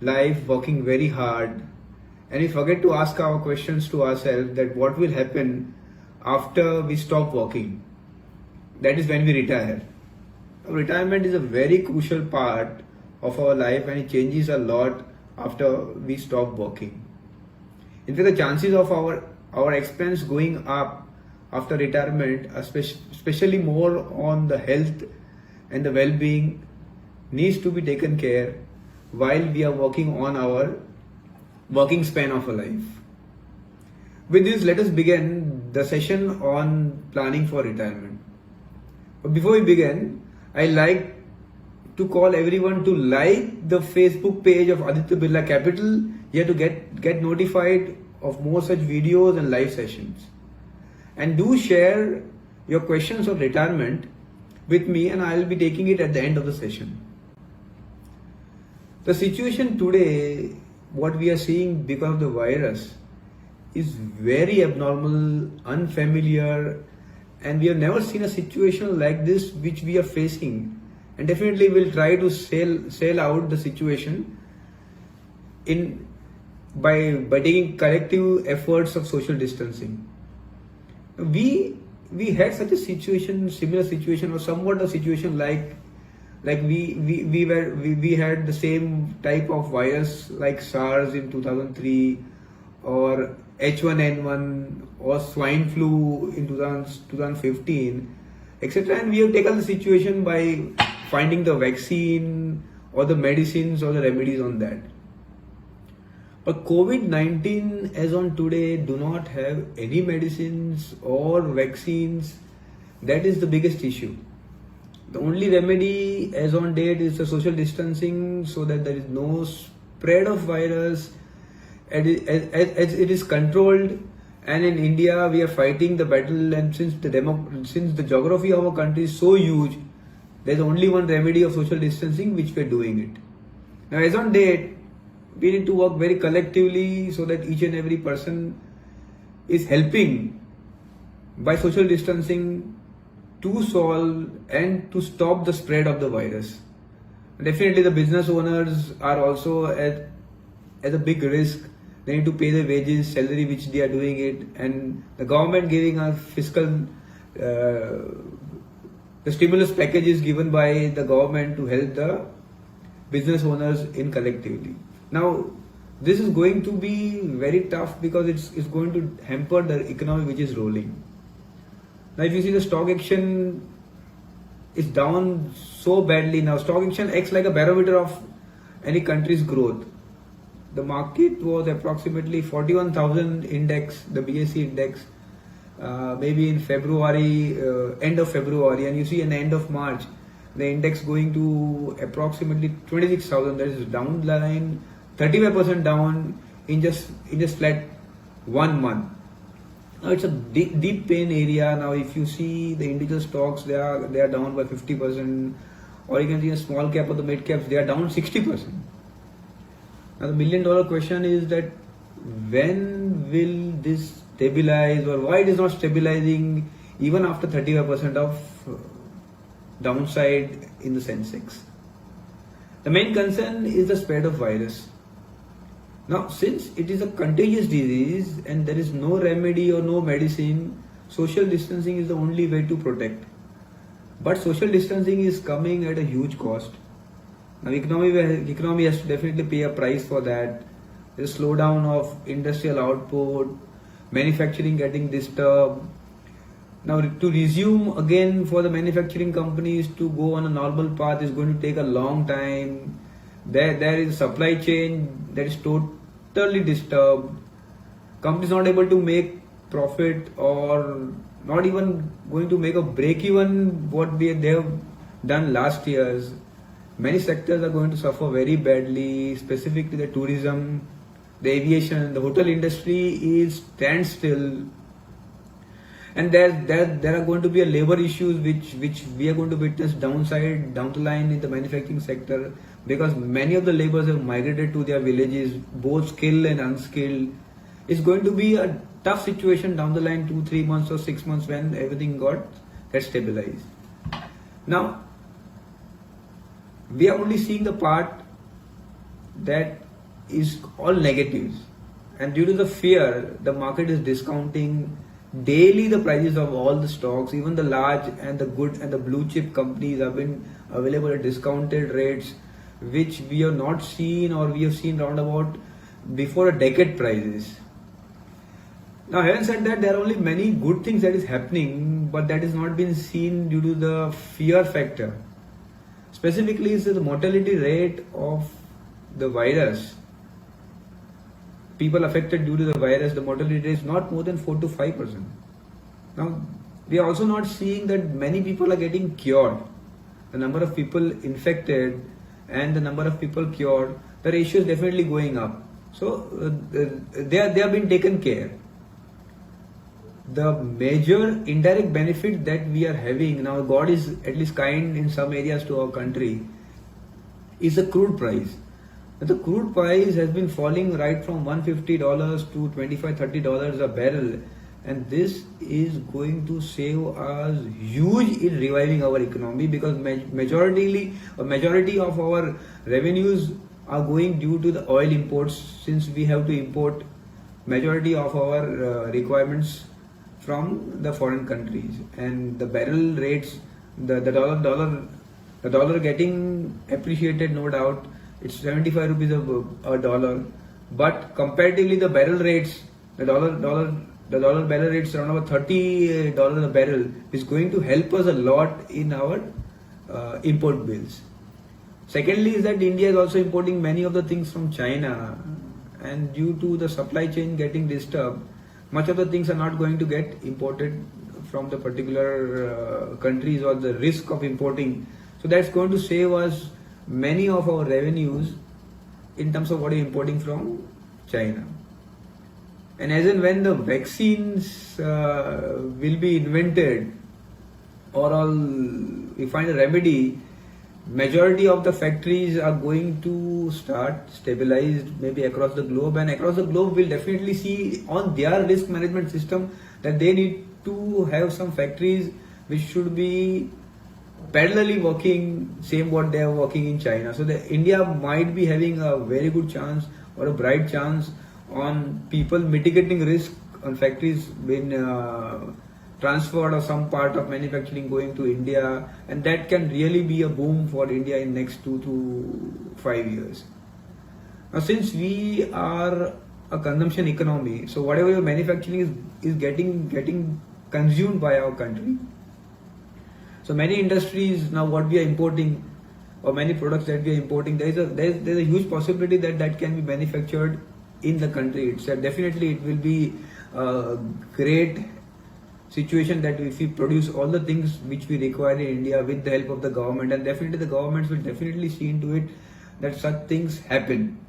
life working very hard, and we forget to ask our questions to ourselves that what will happen after we stop working. That is when we retire. Retirement is a very crucial part of our life, and it changes a lot after we stop working. In fact, the chances of our expense going up after retirement, especially more on the health and the well-being, needs to be taken care while we are working on our working span of a life. With this, let us begin the session on planning for retirement. But before we begin, I like to call everyone to like the Facebook page of Aditya Birla Capital here to get notified of more such videos and live sessions. And do share your questions on retirement with me, and I will be taking it at the end of the session. The situation today, what we are seeing because of the virus, is very abnormal, unfamiliar, and we have never seen a situation like this which we are facing. And definitely we'll try to sail out the situation by taking collective efforts of social distancing. We had such a situation, similar situation, or somewhat a situation like we had the same type of virus like SARS in 2003, or H1N1, or swine flu in 2015, etc. And we have taken the situation by finding the vaccine or the medicines or the remedies on that. But COVID-19 as on today do not have any medicines or vaccines. That is the biggest issue. The only remedy as on date is the social distancing, so that there is no spread of virus as it is controlled. And in India we are fighting the battle, and since the geography of our country is so huge, there is only one remedy of social distancing, which we are doing it. Now as on date, we need to work very collectively so that each and every person is helping by social distancing to solve and to stop the spread of the virus. Definitely the business owners are also at a big risk. They need to pay the wages, salary which they are doing it, and the government giving a fiscal, the stimulus package is given by the government to help the business owners in collectively. Now, this is going to be very tough because it's going to hamper the economy which is rolling. Now, if you see the stock exchange is down so badly now, stock exchange acts like a barometer of any country's growth. The market was approximately 41,000 index, the BSE index, maybe in February, end of February, and you see in the end of March, the index going to approximately 26,000. That is down the line, 35% down in just flat 1 month. Now it's a deep pain area. Now if you see the individual stocks, they are down by 50%, or you can see a small cap or the mid caps, they are down 60%. Now the $1 million question is that when will this stabilize, or why it is not stabilizing even after 35% of downside in the Sensex? The main concern is the spread of virus. Now, since it is a contagious disease and there is no remedy or no medicine, social distancing is the only way to protect. But social distancing is coming at a huge cost. Now, economy has to definitely pay a price for that. There's a slowdown of industrial output, manufacturing getting disturbed. Now, to resume again for the manufacturing companies to go on a normal path is going to take a long time. There is a supply chain that is totally disturbed. Companies not able to make profit, or not even going to make a break even what they have done last years. Many sectors are going to suffer very badly, specifically the tourism, the aviation, the hotel industry is standstill. And there are going to be a labor issues which we are going to witness down the line in the manufacturing sector, because many of the laborers have migrated to their villages, both skilled and unskilled. It's going to be a tough situation down the line, 2-3 months or 6 months, when everything gets stabilized. Now, we are only seeing the part that is all negatives, and due to the fear, the market is discounting daily the prices of all the stocks. Even the large and the good and the blue chip companies have been available at discounted rates, which we have not seen, or we have seen round about before a decade prices. Now, having said that, there are only many good things that is happening, but that is not been seen due to the fear factor. Specifically, is the mortality rate of the virus. People affected due to the virus, the mortality rate is not more than 4 to 5%. Now, we are also not seeing that many people are getting cured. The number of people infected and the number of people cured, the ratio is definitely going up. So, they are being taken care. The major indirect benefit that we are having now, God is at least kind in some areas to our country, is the crude price. The crude price has been falling right from $150 to $25-30 a barrel, and this is going to save us huge in reviving our economy, because majority of our revenues are going due to the oil imports, since we have to import majority of our requirements from the foreign countries, and the barrel rates, the dollar getting appreciated, no doubt. It's 75 rupees a dollar, but comparatively the barrel rates, the dollar barrel rates around about $30 a barrel, is going to help us a lot in our import bills. Secondly, is that India is also importing many of the things from China, and due to the supply chain getting disturbed, much of the things are not going to get imported from the particular countries, or the risk of importing. So that's going to save us many of our revenues in terms of what we're importing from China. And as and when the vaccines will be invented, or we find a remedy, majority of the factories are going to start stabilized maybe across the globe, and across the globe will definitely see on their risk management system that they need to have some factories which should be parallelly working same what they are working in China. So India might be having a very good chance or a bright chance on people mitigating risk on factories being transferred, or some part of manufacturing going to India, and that can really be a boom for India in next 2 to 5 years. Now, since we are a consumption economy, so whatever you're manufacturing is getting consumed by our country. So many industries now, what we are importing, or many products that we are importing, there's a huge possibility that can be manufactured in the country itself. Definitely, it will be a great situation that if we produce all the things which we require in India with the help of the government, and definitely the governments will definitely see into it that such things happen.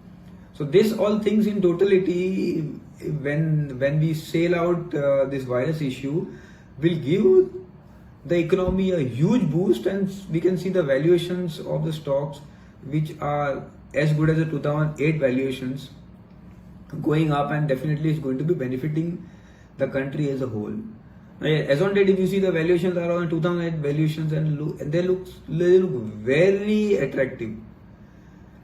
So this all things in totality, when we sail out this virus issue, will give the economy a huge boost, and we can see the valuations of the stocks which are as good as the 2008 valuations going up, and definitely it's going to be benefiting the country as a whole. As on date, if you see the valuations are on 2008 valuations, and they look very attractive,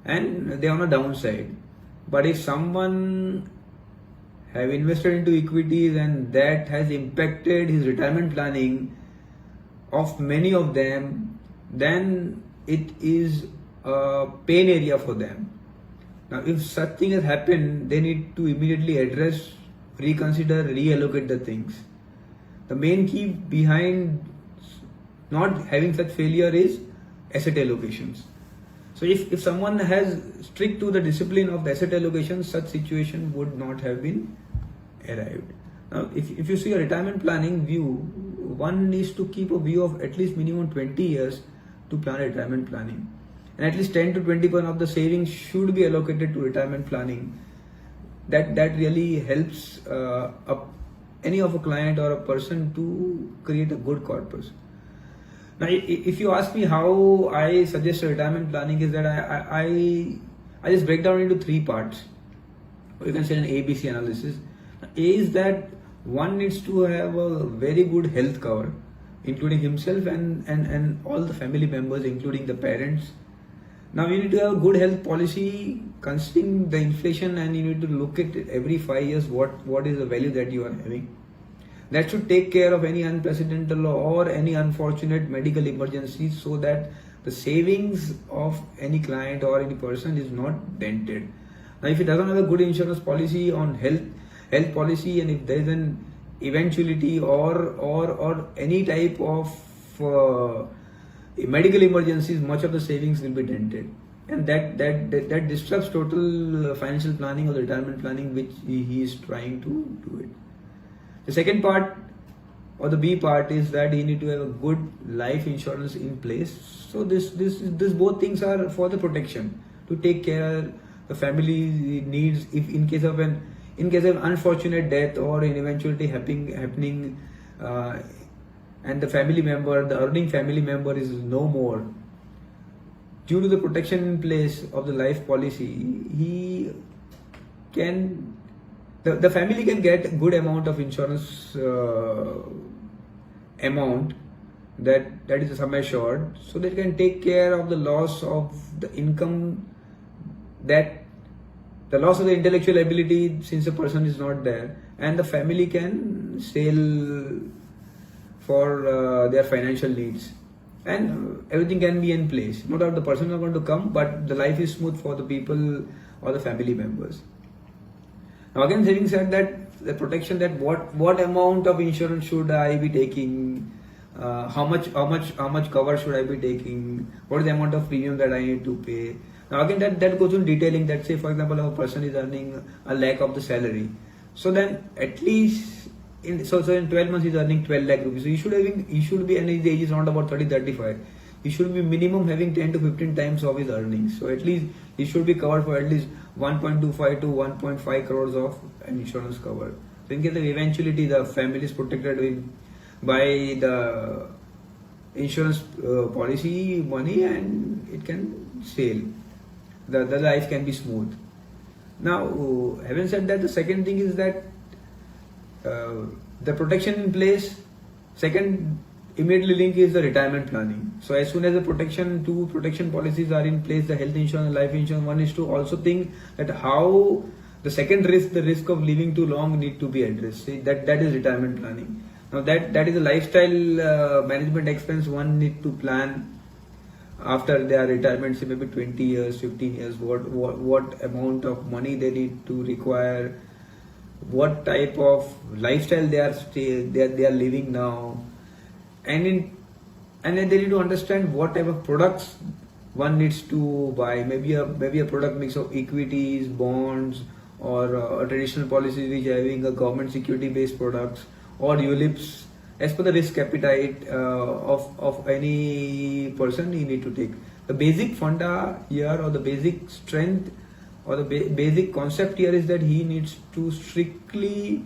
and they're on a downside. But if someone have invested into equities and that has impacted his retirement planning of many of them, then it is a pain area for them. Now, if such thing has happened, they need to immediately address, reconsider, reallocate the things. The main key behind not having such failure is asset allocations. So if someone has strict to the discipline of the asset allocation, such situation would not have been arrived. Now, if you see a retirement planning view, one needs to keep a view of at least minimum 20 years to plan retirement planning. And at least 10 to 20% of the savings should be allocated to retirement planning. That really helps any of a client or a person to create a good corpus. Now, if you ask me how I suggest retirement planning, is that I just break down into three parts. Or you can say an ABC analysis. A is that one needs to have a very good health cover, including himself and all the family members, including the parents. Now you need to have a good health policy considering the inflation, and you need to look at it every 5 years what is the value that you are having. That should take care of any unprecedented or any unfortunate medical emergencies, so that the savings of any client or any person is not dented. Now, if he doesn't have a good insurance policy on health policy, and if there is an eventuality or any type of medical emergencies, much of the savings will be dented, and that disrupts total financial planning or the retirement planning which he is trying to do it. The second part, or the B part, is that you need to have a good life insurance in place. So this both things are for the protection, to take care the family needs if in case of unfortunate death or an eventuality happening, and the family member, the earning family member, is no more. Due to the protection in place of the life policy, the family can get a good amount of insurance amount that is sum assured, so they can take care of the loss of the income, that the loss of the intellectual ability since the person is not there, and the family can sail for their financial needs, and everything can be in place. No doubt the person is not going to come, but the life is smooth for the people or the family members. Now, again, having said that, the protection, that what amount of insurance should I be taking, how much cover should I be taking, what is the amount of premium that I need to pay. Now, again, that goes in detailing that, say for example, if a person is earning a lakh of the salary, so then at least in 12 months he's earning 12 lakh rupees. So he should be, and his age is around about 30-35. He should be minimum having 10 to 15 times of his earnings. So at least he should be covered for at least 1.25 to 1.5 crores of an insurance cover. So in case of eventuality, the family is protected by the insurance policy money, and it can sail. The life can be smooth. Now, having said that, the second thing is that the protection in place. Second immediately link is the retirement planning. So as soon as the two protection policies are in place, the health insurance and life insurance, one is to also think that how the second risk, the risk of living too long, need to be addressed. See, that is retirement planning. Now that is a lifestyle management expense one need to plan. after their retirement, say maybe 20 years, 15 years, what amount of money they need to require, what type of lifestyle they are living now, and then they need to understand what type of products one needs to buy. Maybe a product mix of equities, bonds, or traditional policies which are having a government security based products, or ULIPs, as per the risk appetite of any person you need to take. The basic funda here, or the basic strength, or the basic concept here is that he needs to strictly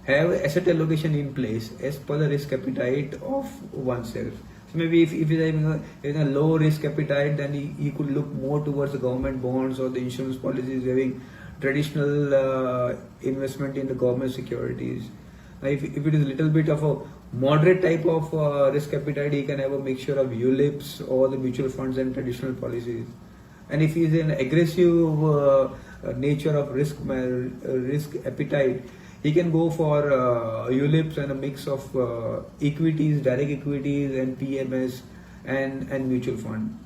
have asset allocation in place as per the risk appetite of oneself. So maybe if he's having a low risk appetite, then he could look more towards the government bonds or the insurance policies, having traditional investment in the government securities. If it is a little bit of a moderate type of risk appetite, he can have a mixture of ULIPs or the mutual funds and traditional policies. And if he is an aggressive nature of risk appetite, he can go for ULIPs and a mix of equities, direct equities, and PMS and mutual fund.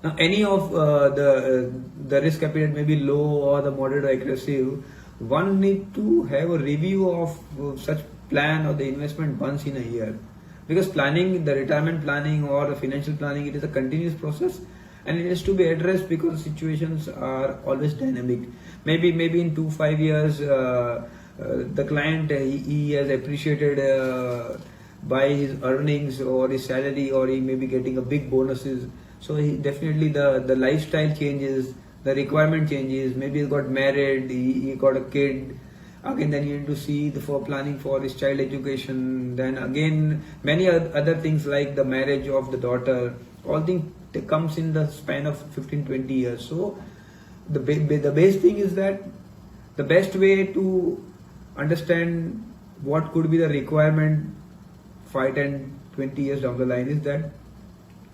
Now, any of the risk appetite may be low or the moderate or aggressive. One need to have a review of such plan or the investment once in a year, because planning, the retirement planning or the financial planning, it is a continuous process, and it has to be addressed because situations are always dynamic. Maybe in 2-5 years the client he has appreciated by his earnings or his salary, or he may be getting a big bonuses. So he definitely the lifestyle changes, the requirement changes. Maybe he got married, he got a kid. Again, then you need to see for planning for his child education. Then again, many other things like the marriage of the daughter. All things comes in the span of 15-20 years. So the base thing is that the best way to understand what could be the requirement 5, 10, 20 years down the line is that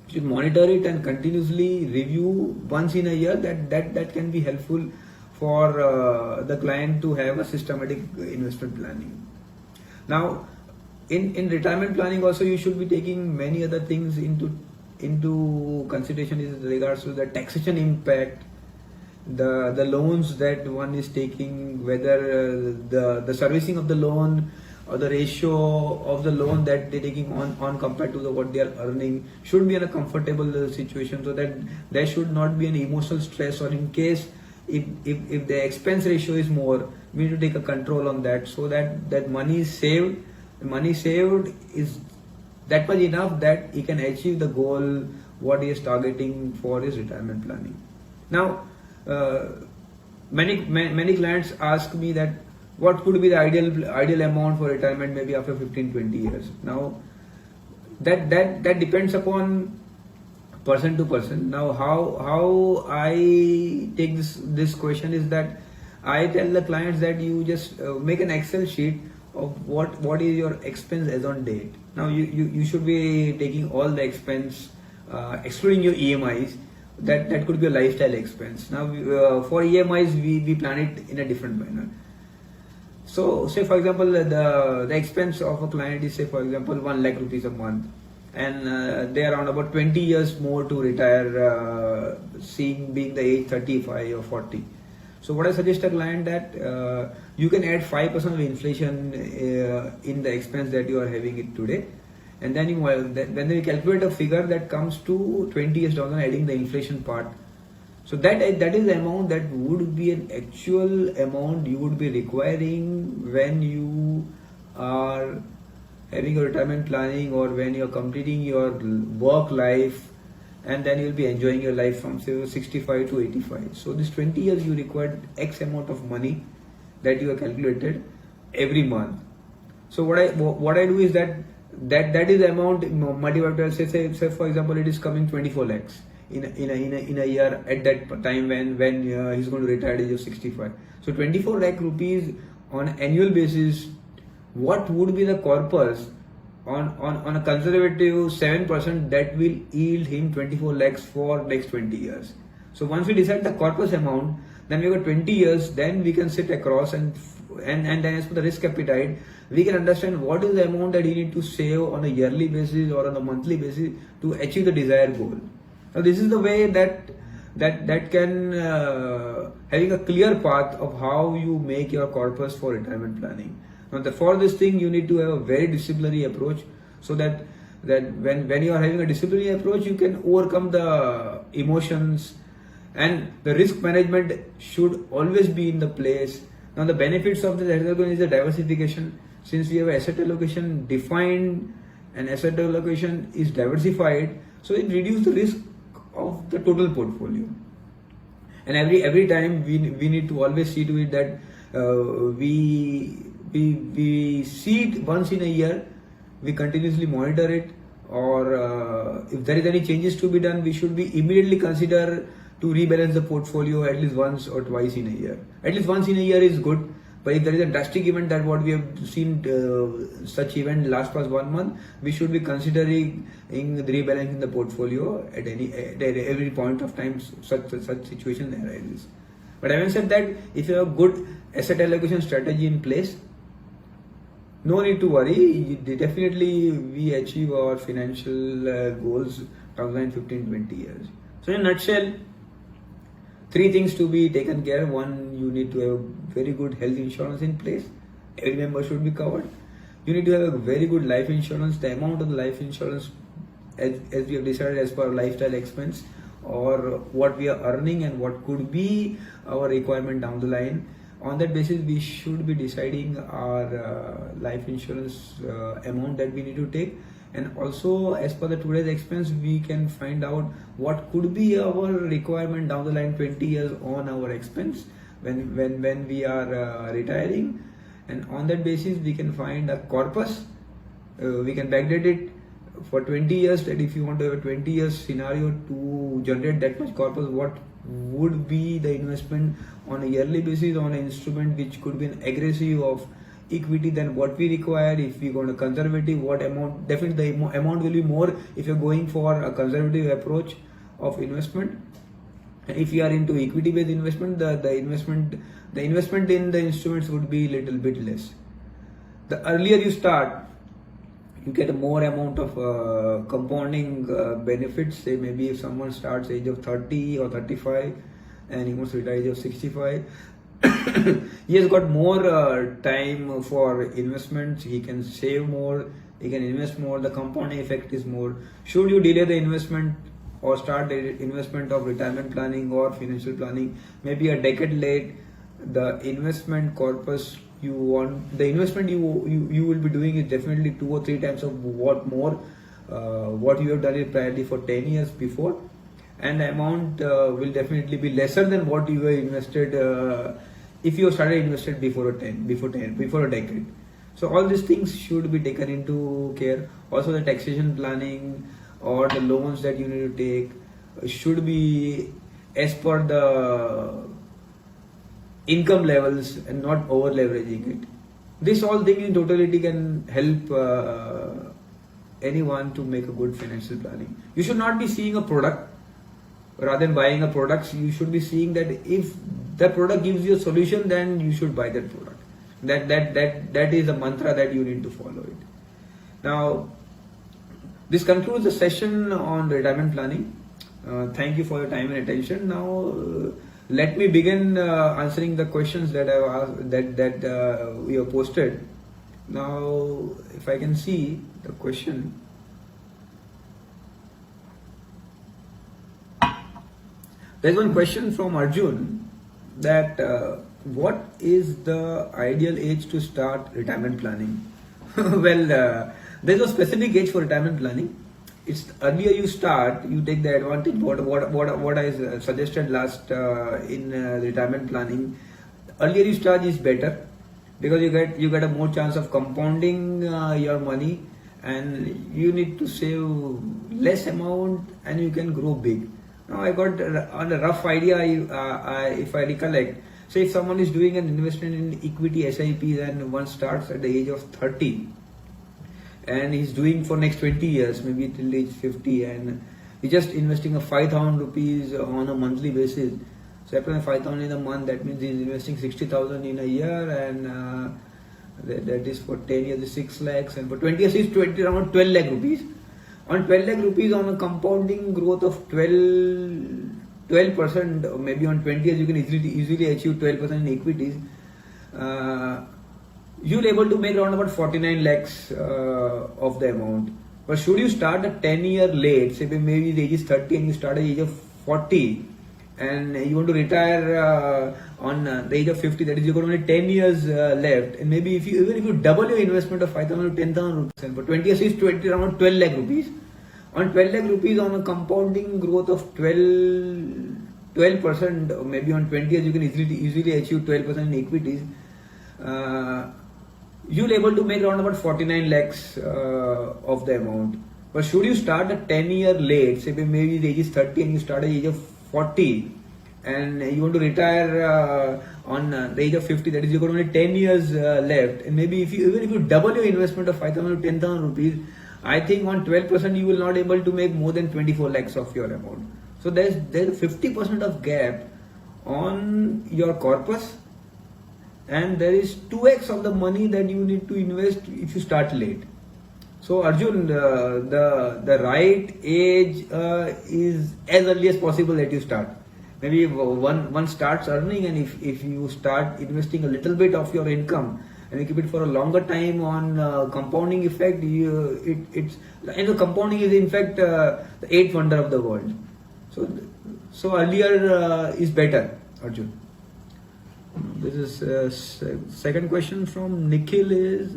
you should monitor it and continuously review once in a year. That can be helpful for the client to have a systematic investment planning. Now, in retirement planning also, you should be taking many other things into consideration in regards to the taxation impact, the loans that one is taking, whether the servicing of the loan or the ratio of the loan that they're taking on compared to what they are earning should be in a comfortable situation, so that there should not be an emotional stress, or in case if the expense ratio is more, we need to take a control on that, so that money saved is that much enough that he can achieve the goal what he is targeting for his retirement planning. Now, many clients ask me that what could be the ideal amount for retirement maybe after 15-20 years. Now, that depends upon person to person. Now, how I take this question is that I tell the clients that you just make an Excel sheet of what is your expense as on date. Now, you should be taking all the expense, excluding your EMIs. That could be a lifestyle expense. Now, for EMIs, we plan it in a different manner. So, say for example, the expense of a client is, say for example, 1 lakh rupees a month, and they are around about 20 years more to retire, being the age 35 or 40. So what I suggest a client that you can add 5% of inflation in the expense that you are having it today, and then when you calculate a figure that comes to 20 years down, adding the inflation part. So that is the amount that would be an actual amount you would be requiring when you are having a retirement planning, or when you are completing your work life, and then you will be enjoying your life from say 65 to 85. So this 20 years you required X amount of money that you have calculated every month. So what I do is that is the amount multiplied by, say for example, it is coming 24 lakhs in a year at that time when he's going to retire at the age of 65. So 24 lakh rupees on annual basis. What would be the corpus on a conservative 7% that will yield him 24 lakhs for next 20 years? So once we decide the corpus amount, Then we got 20 years, then we can sit across and then as per the risk appetite, we can understand what is the amount that you need to save on a yearly basis or on a monthly basis to achieve the desired goal. Now this is the way that can having a clear path of how you make your corpus for retirement planning. Now for this thing you need to have a very disciplinary approach, so that when you are having a disciplinary approach, you can overcome the emotions, and the risk management should always be in the place. Now the benefits of the asset allocation is the diversification. Since we have asset allocation defined and asset allocation is diversified, so it reduces the risk of the total portfolio. And every time we need to always see to it that we see it once in a year, we continuously monitor it, or if there is any changes to be done, we should be immediately consider to rebalance the portfolio at least once or twice in a year. At least once in a year is good, but if there is a drastic event that what we have seen such event last past 1 month, we should be considering the rebalancing the portfolio at every point of time such situation arises. But having said that, if you have a good asset allocation strategy in place, no need to worry. Definitely we achieve our financial goals down the line 15-20 years. So in a nutshell, 3 things to be taken care of. 1, you need to have very good health insurance in place. Every member should be covered. You need to have a very good life insurance. The amount of the life insurance, as we have decided as per lifestyle expense, or what we are earning and what could be our requirement down the line. On that basis, we should be deciding our life insurance amount that we need to take. And also, as per the today's expense, we can find out what could be our requirement down the line 20 years on our expense when we are retiring. And on that basis, we can find a corpus. We can backdate it for 20 years. That if you want to have a 20 years scenario to generate that much corpus, what would be the investment on a yearly basis on an instrument which could be an aggressive of equity than what we require. If we go to conservative, what amount? Definitely the amount will be more if you're going for a conservative approach of investment. And if you are into equity based investment, the investment in the instruments would be little bit less. The earlier you start, you get a more amount of compounding benefits. Say maybe if someone starts age of 30 or 35 and he wants to retire age of 65, he has got more time for investments. He can save more, he can invest more, the compounding effect is more. Should you delay the investment or start the investment of retirement planning or financial planning maybe a decade late, the investment corpus you want, the investment you will be doing is definitely 2 or 3 times of what you have done it priorly for 10 years before, and the amount will definitely be lesser than what you have invested if you started invested before a decade. So all these things should be taken into care. Also the taxation planning or the loans that you need to take should be as per the income levels and not over leveraging it. This all thing in totality can help anyone to make a good financial planning. You should not be seeing a product rather than buying a product. You should be seeing that if the product gives you a solution, then you should buy that product. That is the mantra that you need to follow it. Now, this concludes the session on retirement planning. Thank you for your time and attention. Now, let me begin answering the questions that I asked, that we have posted. Now, if I can see the question. There's one question from Arjun that what is the ideal age to start retirement planning? Well, there's no specific age for retirement planning. It's earlier you start, you take the advantage. What I suggested last in retirement planning. Earlier you start is better because you get a more chance of compounding your money, and you need to save less amount and you can grow big. Now I got on a rough idea, if I recollect. So if someone is doing an investment in equity SIP, then one starts at the age of 30 and he's doing for next 20 years, maybe till age 50, and he's just investing a 5,000 rupees on a monthly basis. So after 5,000 in a month, that means he's investing 60,000 in a year, and that is for 10 years is 6 lakhs, and for 20 years is around 12 lakh rupees. On 12 lakh rupees on a compounding growth of 12%, or maybe on 20 years you can easily achieve 12% in equities. You're able to make around about 49 lakhs of the amount. But should you start a 10-year late, say maybe the age is 30 and you start at the age of 40, and you want to retire on the age of 50, that is, you've got only 10 years left, and maybe even if you double your investment of 5,000 to 10,000 rupees, and for 20 years is around 12 lakh rupees. On 12 lakh rupees on a compounding growth of 12%, or maybe on 20 years you can easily achieve 12% in equities. You're able to make around about 49 lakhs of the amount. But should you start a 10-year late, say maybe the age is 30 and you start at the age of 40, and you want to retire on the age of 50, that is, you've got only 10 years left, and maybe even if you double your investment of 5,000 to 10,000 rupees, I think on 12% you will not able to make more than 24 lakhs of your amount. So there's 50% of gap on your corpus, and there is 2x of the money that you need to invest if you start late. So Arjun, the right age is as early as possible that you start. Maybe one starts earning, and if you start investing a little bit of your income and you keep it for a longer time on compounding effect, it's and the compounding is in fact the eighth wonder of the world. So earlier is better, Arjun. This is second question from Nikhil is,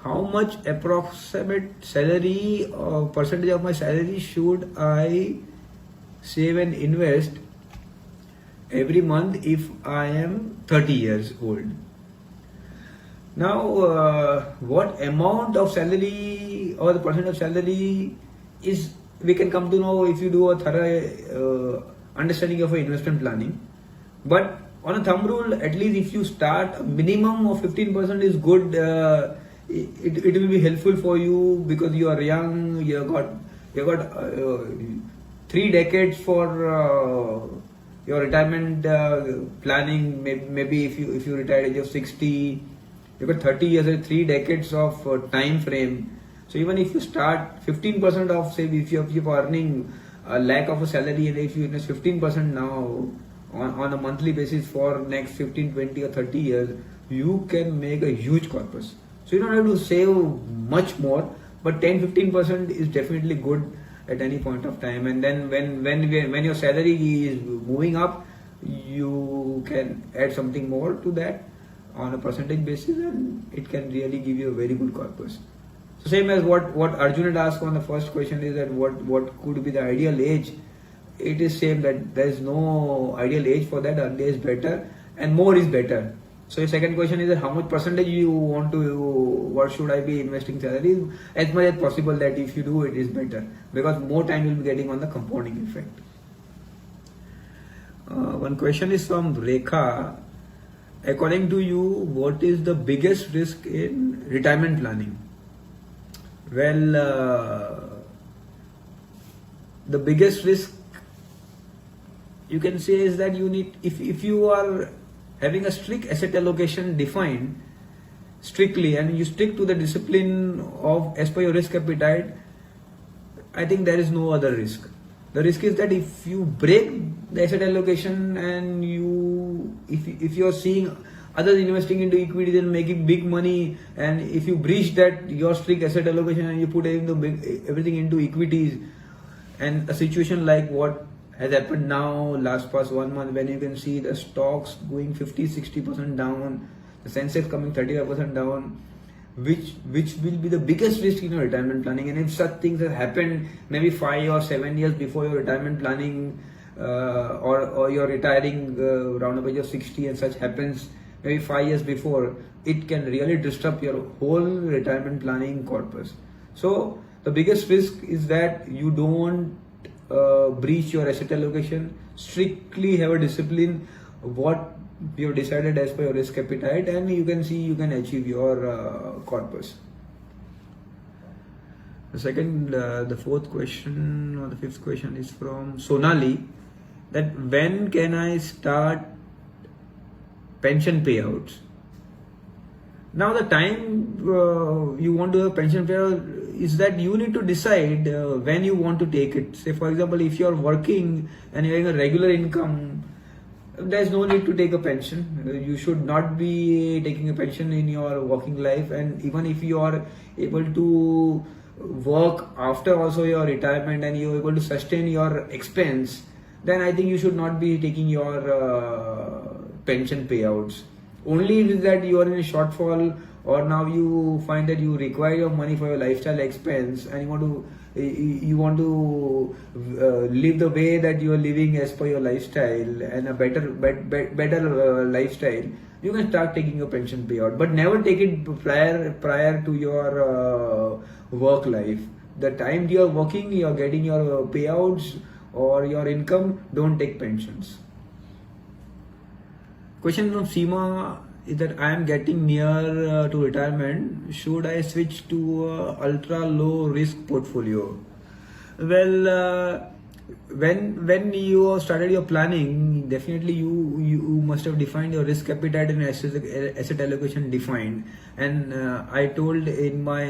how much approximate salary or percentage of my salary should I save and invest every month if I am 30 years old? Now, what amount of salary or the percent of salary is, we can come to know if you do a thorough understanding of investment planning. But on a thumb rule, at least if you start, a minimum of 15% is good. It will be helpful for you because you are young. You got 3 decades for your retirement planning. Maybe if you retire at the age of 60, you've got 30 years and 3 decades of time frame. So even if you start 15% of, say, if you're earning a lakh of a salary, and if you invest 15% now on a monthly basis for next 15, 20 or 30 years, you can make a huge corpus. So you don't have to save much more, but 10-15% is definitely good at any point of time. And then when your salary is moving up, you can add something more to that on a percentage basis, and it can really give you a very good corpus. So same as what Arjun had asked on the first question is that what could be the ideal age. It is same that there is no ideal age for that. Earlier is better and more is better. So your second question is that how much percentage you want to, what should I be investing salary? As much as possible, that if you do it is better, because more time you'll be getting on the compounding effect. One question is from Rekha. According to you, what is the biggest risk in retirement planning? Well, the biggest risk you can say is that you need, if you are having a strict asset allocation defined strictly and you stick to the discipline of as per your risk appetite, I think there is no other risk. The risk is that if you break the asset allocation and if you are seeing others investing into equities and making big money, and if you breach that your strict asset allocation and you put everything into equities, and a situation like what has happened now past 1 month, when you can see the stocks going 50-60% down, the Sensex coming 35% down, which will be the biggest risk in your retirement planning. And if such things have happened maybe 5 or 7 years before your retirement planning, or you're retiring around the age of 60 and such happens maybe 5 years before, it can really disrupt your whole retirement planning corpus. So the biggest risk is that you don't breach your asset allocation, strictly have a discipline what you decided as per your risk appetite, and you can see you can achieve your corpus. The fourth question or the fifth question is from Sonali. that when can I start pension payouts? Now the time you want to have pension payout is that you need to decide when you want to take it. Say for example, if you are working and you are having a regular income, there is no need to take a pension. You should not be taking a pension in your working life, and even if you are able to work after also your retirement and you are able to sustain your expense, then I think you should not be taking your pension payouts. Only if that you are in a shortfall, or now you find that you require your money for your lifestyle expense and you want to live the way that you are living as per your lifestyle and a better lifestyle, you can start taking a pension payout, but never take it prior to your work life. The time you are working, you are getting your payouts or your income, don't take pensions. Question from Seema is that I am getting near to retirement. Should I switch to ultra low risk portfolio? Well, when you started your planning, definitely you must have defined your risk appetite and asset allocation defined. And I told in my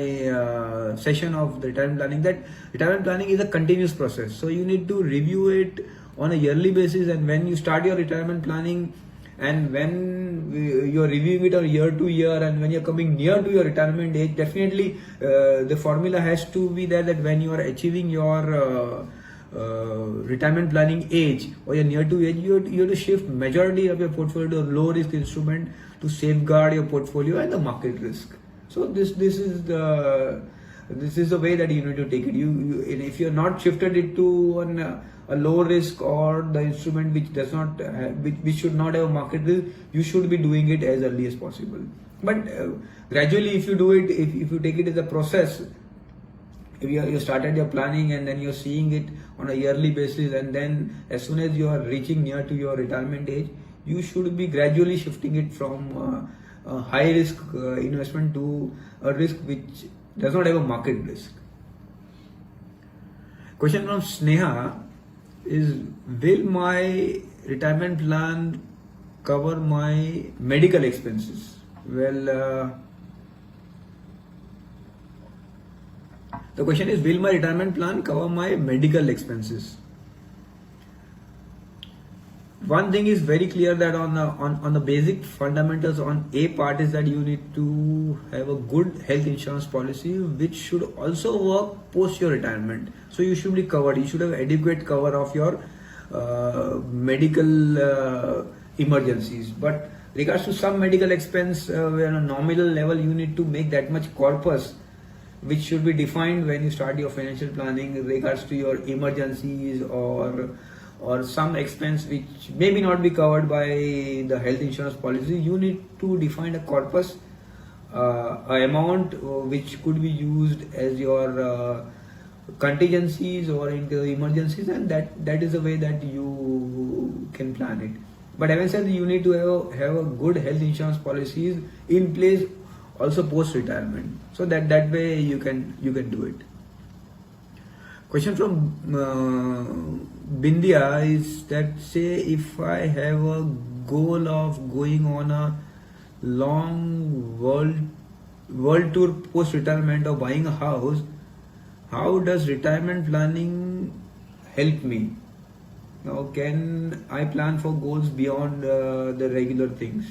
session of the retirement planning that retirement planning is a continuous process. So you need to review it on a yearly basis, and when you start your retirement planning, and when you're reviewing it on year to year, and when you're coming near to your retirement age, definitely the formula has to be there that when you are achieving your retirement planning age or you're near to age, you have to shift majority of your portfolio to a low risk instrument to safeguard your portfolio and the market risk. So this is the way that you need to take it. If you're not shifted it to a low risk or the instrument which does not which should not have market risk, you should be doing it as early as possible. But gradually, if you do it, if you take it as a process, if you started your planning and then you're seeing it on a yearly basis, and then as soon as you are reaching near to your retirement age, you should be gradually shifting it from a high risk investment to a risk which does not have a market risk. Question from Sneha is, will my retirement plan cover my medical expenses? Well, the question is, will my retirement plan cover my medical expenses? One thing is very clear, that on the basic fundamentals on a part is that you need to have a good health insurance policy which should also work post your retirement. So you should be covered. You should have adequate cover of your medical emergencies. But regards to some medical expense, where on a nominal level you need to make that much corpus, which should be defined when you start your financial planning in regards to your emergencies or some expense which maybe not be covered by the health insurance policy. You need to define a corpus, an amount which could be used as your contingencies or into the emergencies, and that is the way that you can plan it. But having said, you need to have a good health insurance policies in place also post retirement, so that way you can do it. Question from Bindia is that, say if I have a goal of going on a long world tour post retirement or buying a house, how does retirement planning help me? Now, can I plan for goals beyond the regular things?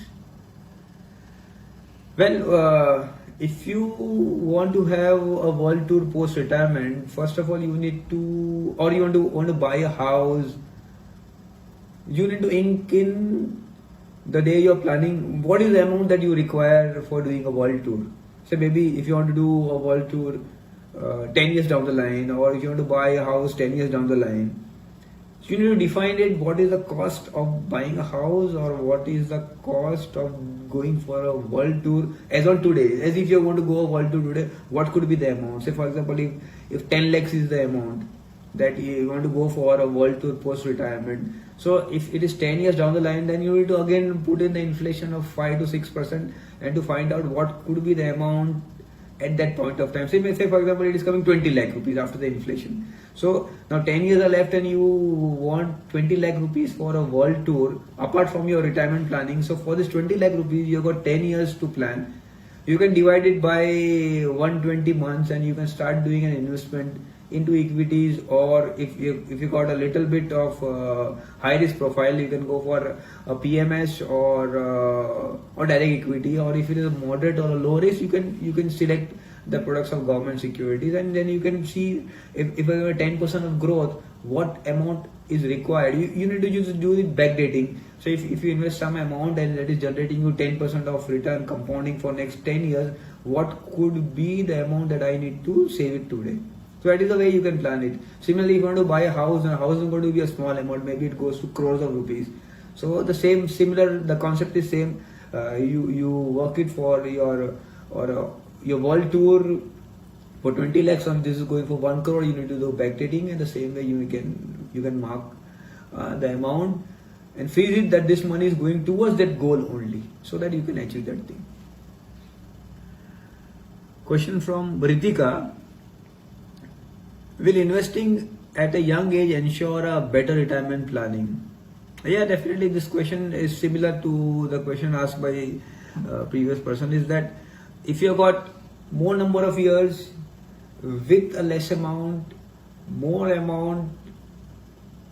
Well, if you want to have a world tour post retirement, first of all you need to, or you want to buy a house, you need to ink in the day you're planning what is the amount that you require for doing a world tour. So maybe if you want to do a world tour 10 years down the line, or if you want to buy a house 10 years down the line, so you need to define it. What is the cost of buying a house, or what is the cost of going for a world tour as on today? As if you're going to go a world tour today, what could be the amount? Say for example, if 10 lakhs is the amount that you want to go for a world tour post retirement, so if it is 10 years down the line, then you need to again put in the inflation of 5 to 6% and to find out what could be the amount at that point of time. Say for example, it is coming 20 lakh rupees after the inflation. So now 10 years are left and you want 20 lakh rupees for a world tour apart from your retirement planning. So for this 20 lakh rupees, you've got 10 years to plan. You can divide it by 120 months and you can start doing an investment into equities, or if you got a little bit of high risk profile, you can go for a PMS or direct equity, or if it is a moderate or a low risk, you can select the products of government securities, and then you can see if you have 10% of growth, what amount is required. You need to just do it backdating. So if you invest some amount and that is generating you 10% of return compounding for next 10 years, what could be the amount that I need to save it today? So that is the way you can plan it. Similarly, if you want to buy a house, and a house is going to be a small amount, maybe it goes to crores of rupees. So the concept is same. You work it for your world tour for 20 lakhs, and this is going for 1 crore. You need to do backdating, and the same way you can mark the amount and freeze it that this money is going towards that goal only, so that you can achieve that thing. Question from Ritika. Will investing at a young age ensure a better retirement planning? Yeah, definitely. This question is similar to the question asked by previous person. Is that if you have got more number of years with a less amount,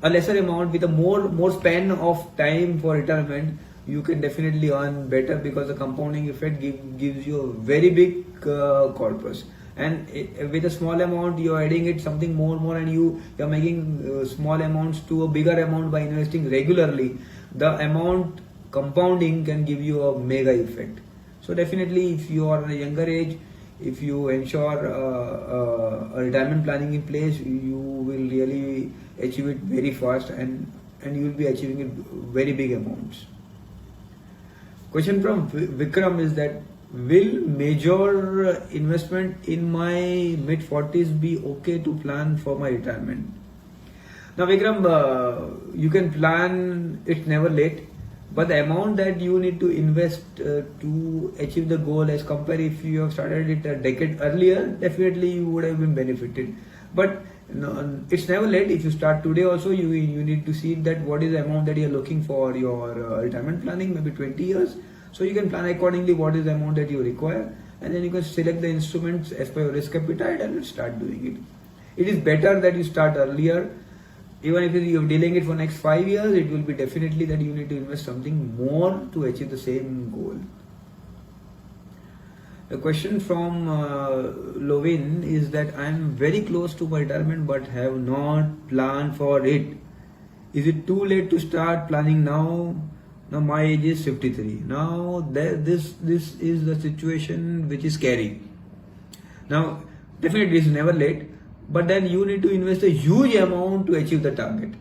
a lesser amount with a more span of time for retirement, you can definitely earn better, because the compounding effect gives you a very big corpus. And with a small amount, you're adding it something more, and you're making small amounts to a bigger amount by investing regularly. The amount compounding can give you a mega effect. So definitely, if you are at a younger age, if you ensure a retirement planning in place, you will really achieve it very fast, and you will be achieving it very big amounts. Question from Vikram is that, will major investment in my mid 40s be okay to plan for my retirement? Now Vikram, you can plan, it's never late, but the amount that you need to invest to achieve the goal, as compared if you have started it a decade earlier, definitely you would have been benefited. But no, it's never late. If you start today also, you need to see that what is the amount that you are looking for your retirement planning, maybe 20 years. So you can plan accordingly what is the amount that you require, and then you can select the instruments as per your risk appetite and start doing it. It is better that you start earlier. Even if you're dealing it for next 5 years, it will be definitely that you need to invest something more to achieve the same goal. The question from Lovin is that I am very close to my retirement but have not planned for it. Is it too late to start planning now? Now my age is 53. Now this is the situation which is scary. Now definitely it's never late, but then you need to invest a huge amount to achieve the target.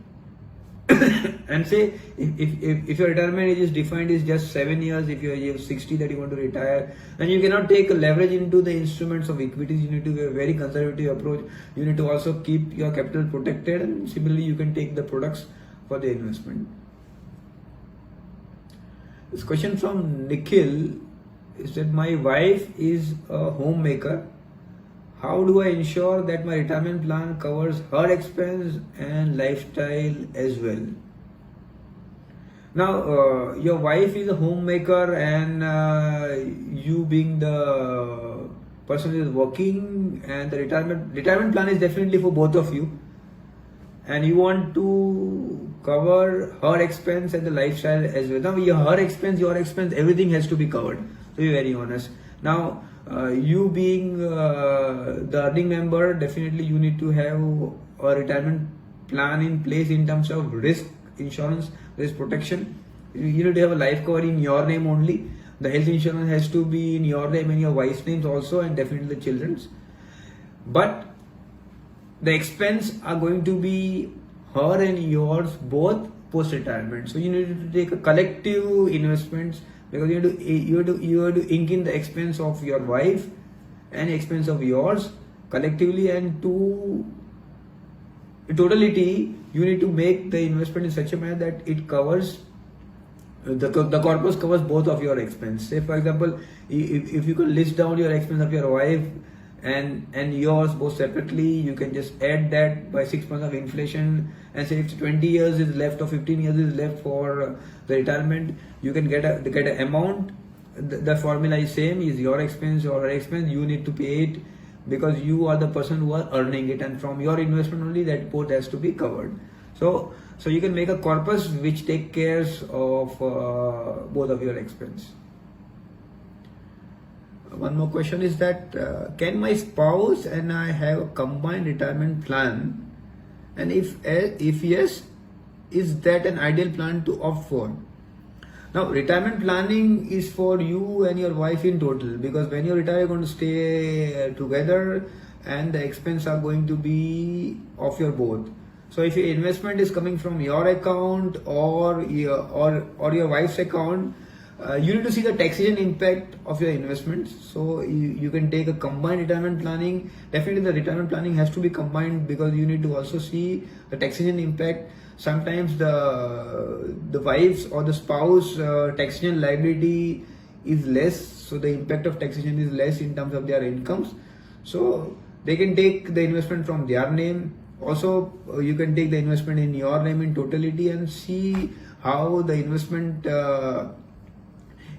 And say if your retirement age is defined is just 7 years, if you have 60 that you want to retire, then you cannot take a leverage into the instruments of equities. You need to have a very conservative approach. You need to also keep your capital protected, and similarly you can take the products for the investment. This question from Nikhil is that my wife is a homemaker. How do I ensure that my retirement plan covers her expense and lifestyle as well? Now, your wife is a homemaker, and you being the person who is working, and the retirement plan is definitely for both of you, and you want to cover her expense and the lifestyle as well. Now, her expense, your expense, everything has to be covered, to be very honest. Now, you being the earning member, definitely you need to have a retirement plan in place in terms of risk insurance, risk protection. You need to have a life cover in your name only. The health insurance has to be in your name and your wife's names also, and definitely the children's. But the expense are going to be her and yours both post retirement. So you need to take a collective investments, because you have to ink in the expense of your wife and expense of yours collectively, and to totality you need to make the investment in such a manner that it covers the corpus covers both of your expense. Say for example, if you could list down your expense of your wife, and yours both separately, you can just add that by 6 months of inflation, and say if 20 years is left or 15 years is left for the retirement, you can get a amount. The formula is same, is your expense or her expense, you need to pay it because you are the person who are earning it, and from your investment only that both has to be covered. So you can make a corpus which take cares of both of your expense. One more question is that can my spouse and I have a combined retirement plan, and if yes, is that an ideal plan to opt for? Now, retirement planning is for you and your wife in total, because when you retire, you're going to stay together, and the expense are going to be of your both. So, if your investment is coming from your account or your wife's account, you need to see the taxation impact of your investments. So, you can take a combined retirement planning. Definitely, the retirement planning has to be combined because you need to also see the taxation impact. Sometimes the wife's or the spouse taxation liability is less, so the impact of taxation is less in terms of their incomes. So they can take the investment from their name. Also, you can take the investment in your name in totality and see how the investment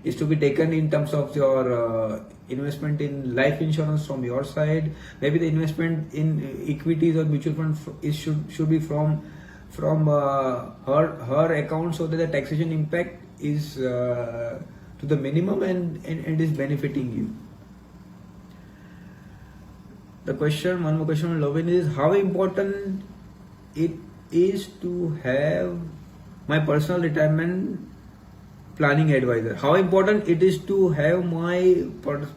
is to be taken in terms of your investment in life insurance from your side. Maybe the investment in equities or mutual funds should be from her account, so that the taxation impact is to the minimum and is benefiting you. One more question on Lovin is how important it is to have my personal retirement planning advisor. How important it is to have my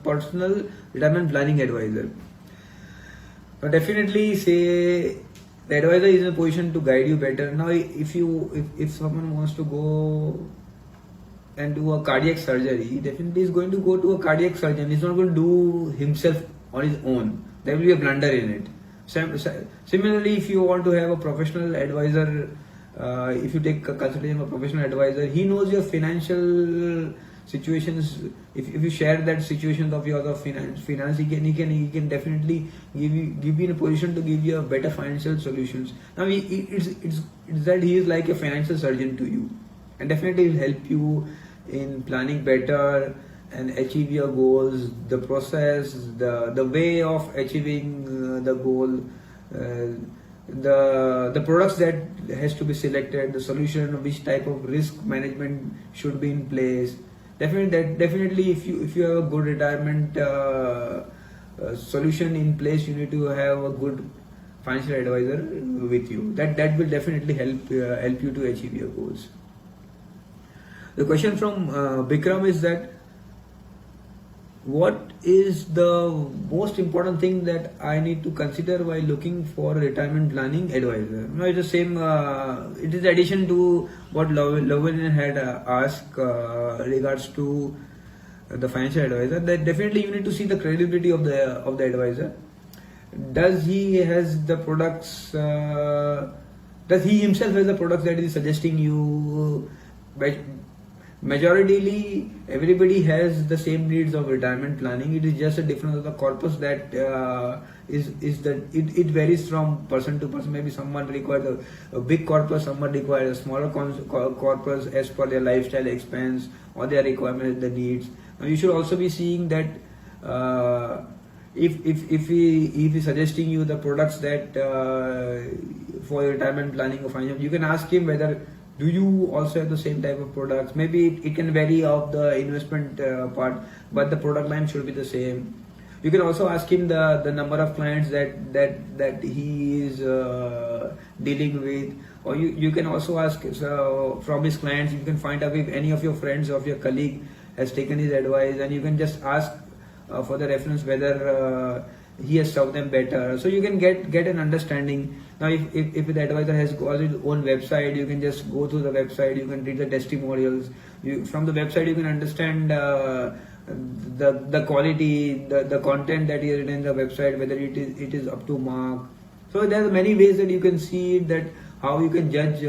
personal retirement planning advisor. But definitely say the advisor is in a position to guide you better. Now, if someone wants to go and do a cardiac surgery, definitely is going to go to a cardiac surgeon. He's not going to do himself on his own. There will be a blunder in it. Similarly, if you want to have a professional advisor, if you take a consultation of a professional advisor, he knows your financial situations. If you share that situations of your finance, he can definitely give you in a position to give you a better financial solutions. Now it's that he is like a financial surgeon to you, and definitely will help you in planning better and achieve your goals, the process, the way of achieving the goal, the products that has to be selected, the solution, which type of risk management should be in place. Definitely, if you have a good retirement solution in place, you need to have a good financial advisor with you. That will definitely help you to achieve your goals. The question from Bikram is that what is the most important thing that I need to consider while looking for a retirement planning advisor? No, it's the same. It is addition to what Lovin had asked regards to the financial advisor. That definitely you need to see the credibility of the advisor. Does he has the products? Does he himself has the products that he is suggesting you? Majority, everybody has the same needs of retirement planning. It is just a difference of the corpus that is that it varies from person to person. Maybe someone requires a big corpus, someone requires a smaller corpus as per their lifestyle expense or their requirements, the needs. Now you should also be seeing that if he is suggesting you the products that for retirement planning or financial, you can ask him whether do you also have the same type of products. Maybe it can vary of the investment part, but the product line should be the same. You can also ask him the number of clients that he is dealing with, or you can also ask from his clients. You can find out if any of your friends or your colleague has taken his advice, and you can just ask for the reference whether he has served them better. So you can get an understanding. Now if the advisor has got his own website, you can just go through the website, you can read the testimonials. From the website you can understand the quality, the content that is written in the website, whether it is up to mark. So there are many ways that you can see that how you can judge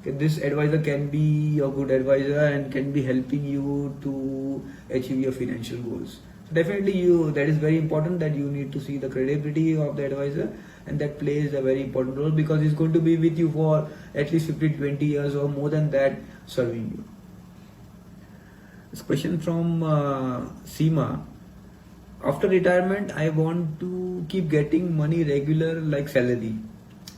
this advisor can be a good advisor and can be helping you to achieve your financial goals. definitely that is very important, that you need to see the credibility of the advisor, and that plays a very important role because he's going to be with you for at least 15-20 years or more than that, serving you. This question from Seema. After retirement, I want to keep getting money regular like salary.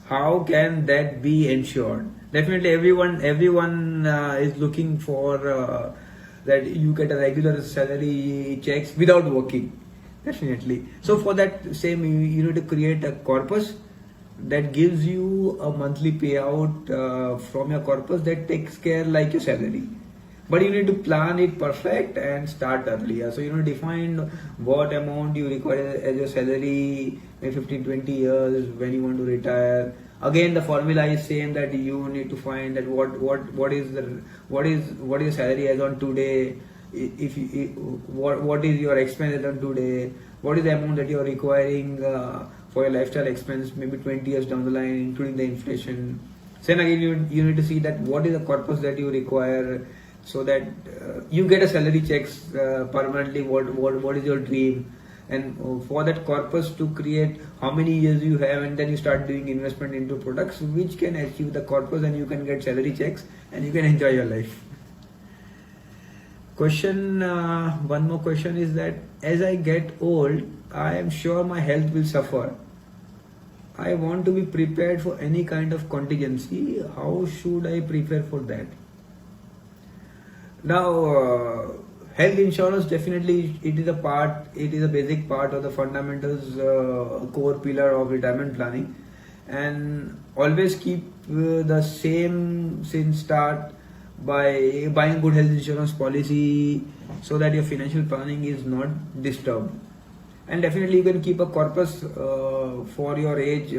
How can that be ensured? Definitely everyone is looking for that you get a regular salary checks without working. Definitely. So for that same, you need to create a corpus that gives you a monthly payout from your corpus that takes care like your salary. But you need to plan it perfect and start earlier. So you know, define what amount you require as your salary in 15-20 years when you want to retire. Again, the formula is same, that you need to find that what is your salary as on today. What is your expense as on today? What is the amount that you are requiring for your lifestyle expense maybe 20 years down the line, including the inflation. Then again, you need to see that what is the corpus that you require, so that you get a salary checks permanently. What is your dream, and for that corpus to create how many years you have, and then you start doing investment into products which can achieve the corpus, and you can get salary checks and you can enjoy your life. One more question is that as I get old, I am sure my health will suffer. I want to be prepared for any kind of contingency. How should I prepare for that? Now, health insurance, definitely it is a basic part of the fundamentals, core pillar of retirement planning, and always keep the same since start by buying good health insurance policy so that your financial planning is not disturbed. And definitely you can keep a corpus for your age.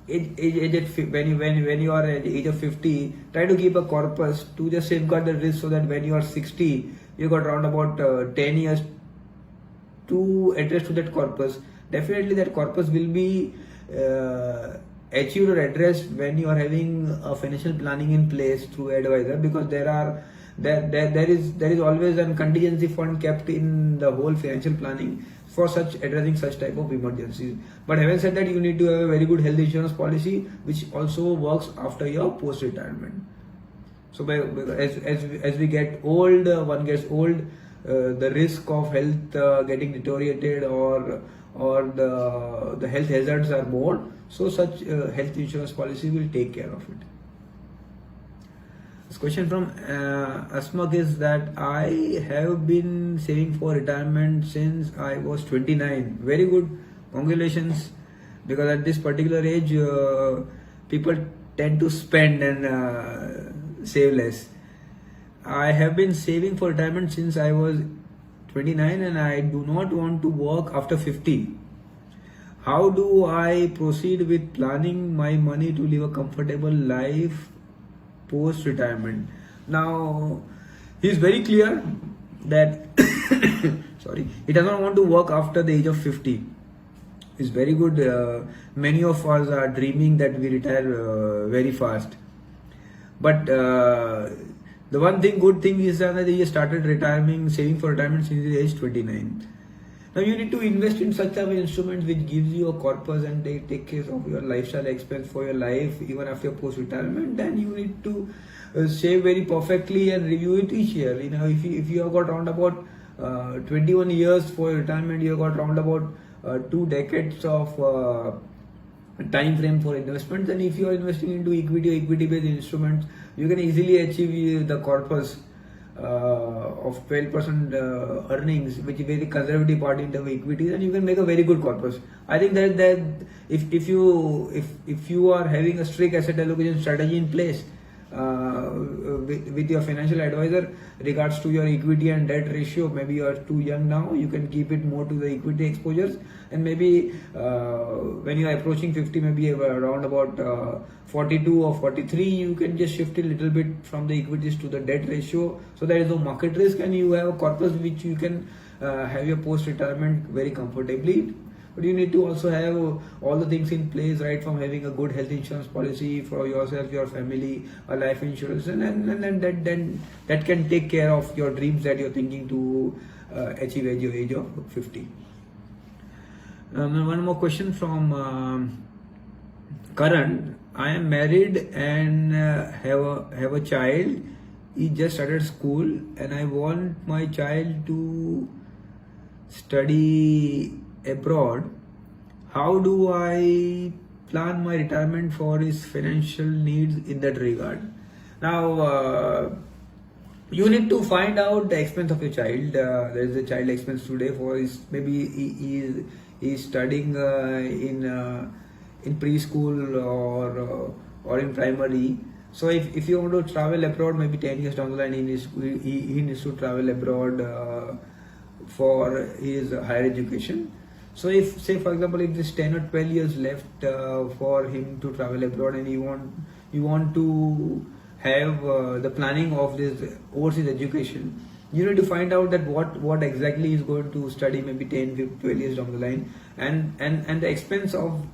When you are at the age of 50, try to keep a corpus to just safeguard the risk, so that when you are 60, you got around about 10 years to address to that corpus. Definitely that corpus will be achieved or addressed when you are having a financial planning in place through advisor, because there is always a contingency fund kept in the whole financial planning for addressing such type of emergencies. But having said that, you need to have a very good health insurance policy which also works after your post retirement. So as we get old, one gets old, the risk of health getting deteriorated or the health hazards are more. So such health insurance policy will take care of it. This question from Asmak is that I have been saving for retirement since I was 29. Very good, congratulations, because at this particular age people tend to spend and save less. I have been saving for retirement since I was 29 and I do not want to work after 50. How do I proceed with planning my money to live a comfortable life post retirement? Now, he is very clear that he does not want to work after the age of 50. It's very good. Many of us are dreaming that we retire very fast. But the good thing is that he started saving for retirement since the age 29. Now you need to invest in such type of instruments which gives you a corpus and they take care of your lifestyle expense for your life even after your post retirement. Then you need to save very perfectly and review it each year. You know, if you have got around about 21 years for retirement, you have got around about 2 decades of time frame for investments. And if you are investing into equity based instruments, you can easily achieve the corpus of 12% earnings, which is very conservative part in terms of equities, and you can make a very good corpus. I think that if you are having a strict asset allocation strategy in place with your financial advisor regards to your equity and debt ratio, maybe you are too young now, you can keep it more to the equity exposures, and maybe when you are approaching 50, maybe around about 42 or 43, you can just shift a little bit from the equities to the debt ratio, so there is no market risk and you have a corpus which you can have your post retirement very comfortably. But you need to also have all the things in place, right from having a good health insurance policy for yourself, your family, a life insurance, and then that can take care of your dreams that you're thinking to achieve age of 50. One more question from Karan. I am married and have a child. He just started school, and I want my child to study abroad. How do I plan my retirement for his financial needs in that regard? Now, you need to find out the expense of your child. There is a child expense today for his, maybe he is studying in preschool or in primary. So if you want to travel abroad, maybe 10 years down the line, he needs to travel abroad for his higher education. So if, say for example, if there's 10 or 12 years left for him to travel abroad, and you want to have the planning of this overseas education, you need to find out that what exactly is going to study maybe 10, 12 years down the line, and the expense of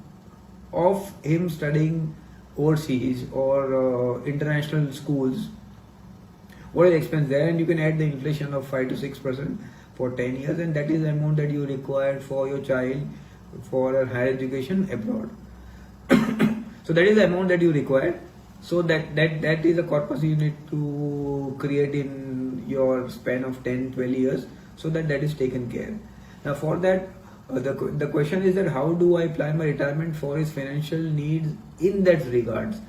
him studying overseas or international schools. What is the expense there? And you can add the inflation of 5 to 6% for 10 years, and that is the amount that you require for your child for a higher education abroad. So that is the amount that you require. So that is a corpus you need to create in your span of 10, 12 years, so that is taken care. Now for that, the question is that how do I plan my retirement for his financial needs in that regards?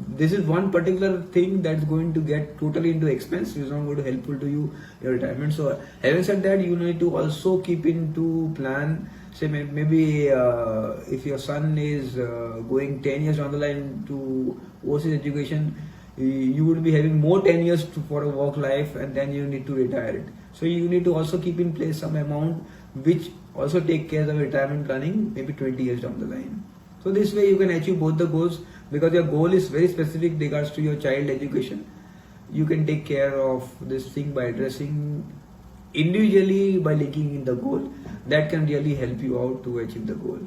This is one particular thing that's going to get totally into expense. It's not going to helpful to you your retirement. So having said that, you need to also keep into plan. Say maybe if your son is going 10 years down the line to overseas education, you would be having more 10 years for a work life, and then you need to retire it. So you need to also keep in place some amount which also take care of retirement planning maybe 20 years down the line. So this way you can achieve both the goals, because your goal is very specific in regards to your child education. You can take care of this thing by addressing individually, by linking in the goal. That can really help you out to achieve the goal.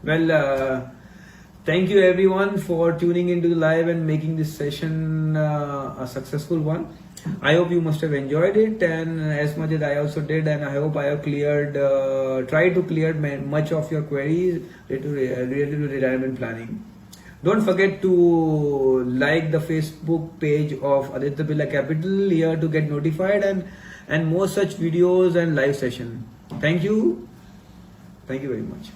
Well, thank you everyone for tuning into the live and making this session a successful one. I hope you must have enjoyed it, and as much as I also did, and I hope I have tried to clear much of your queries related to retirement planning. Don't forget to like the Facebook page of Aditya Birla Capital here to get notified and more such videos and live session. Thank you very much.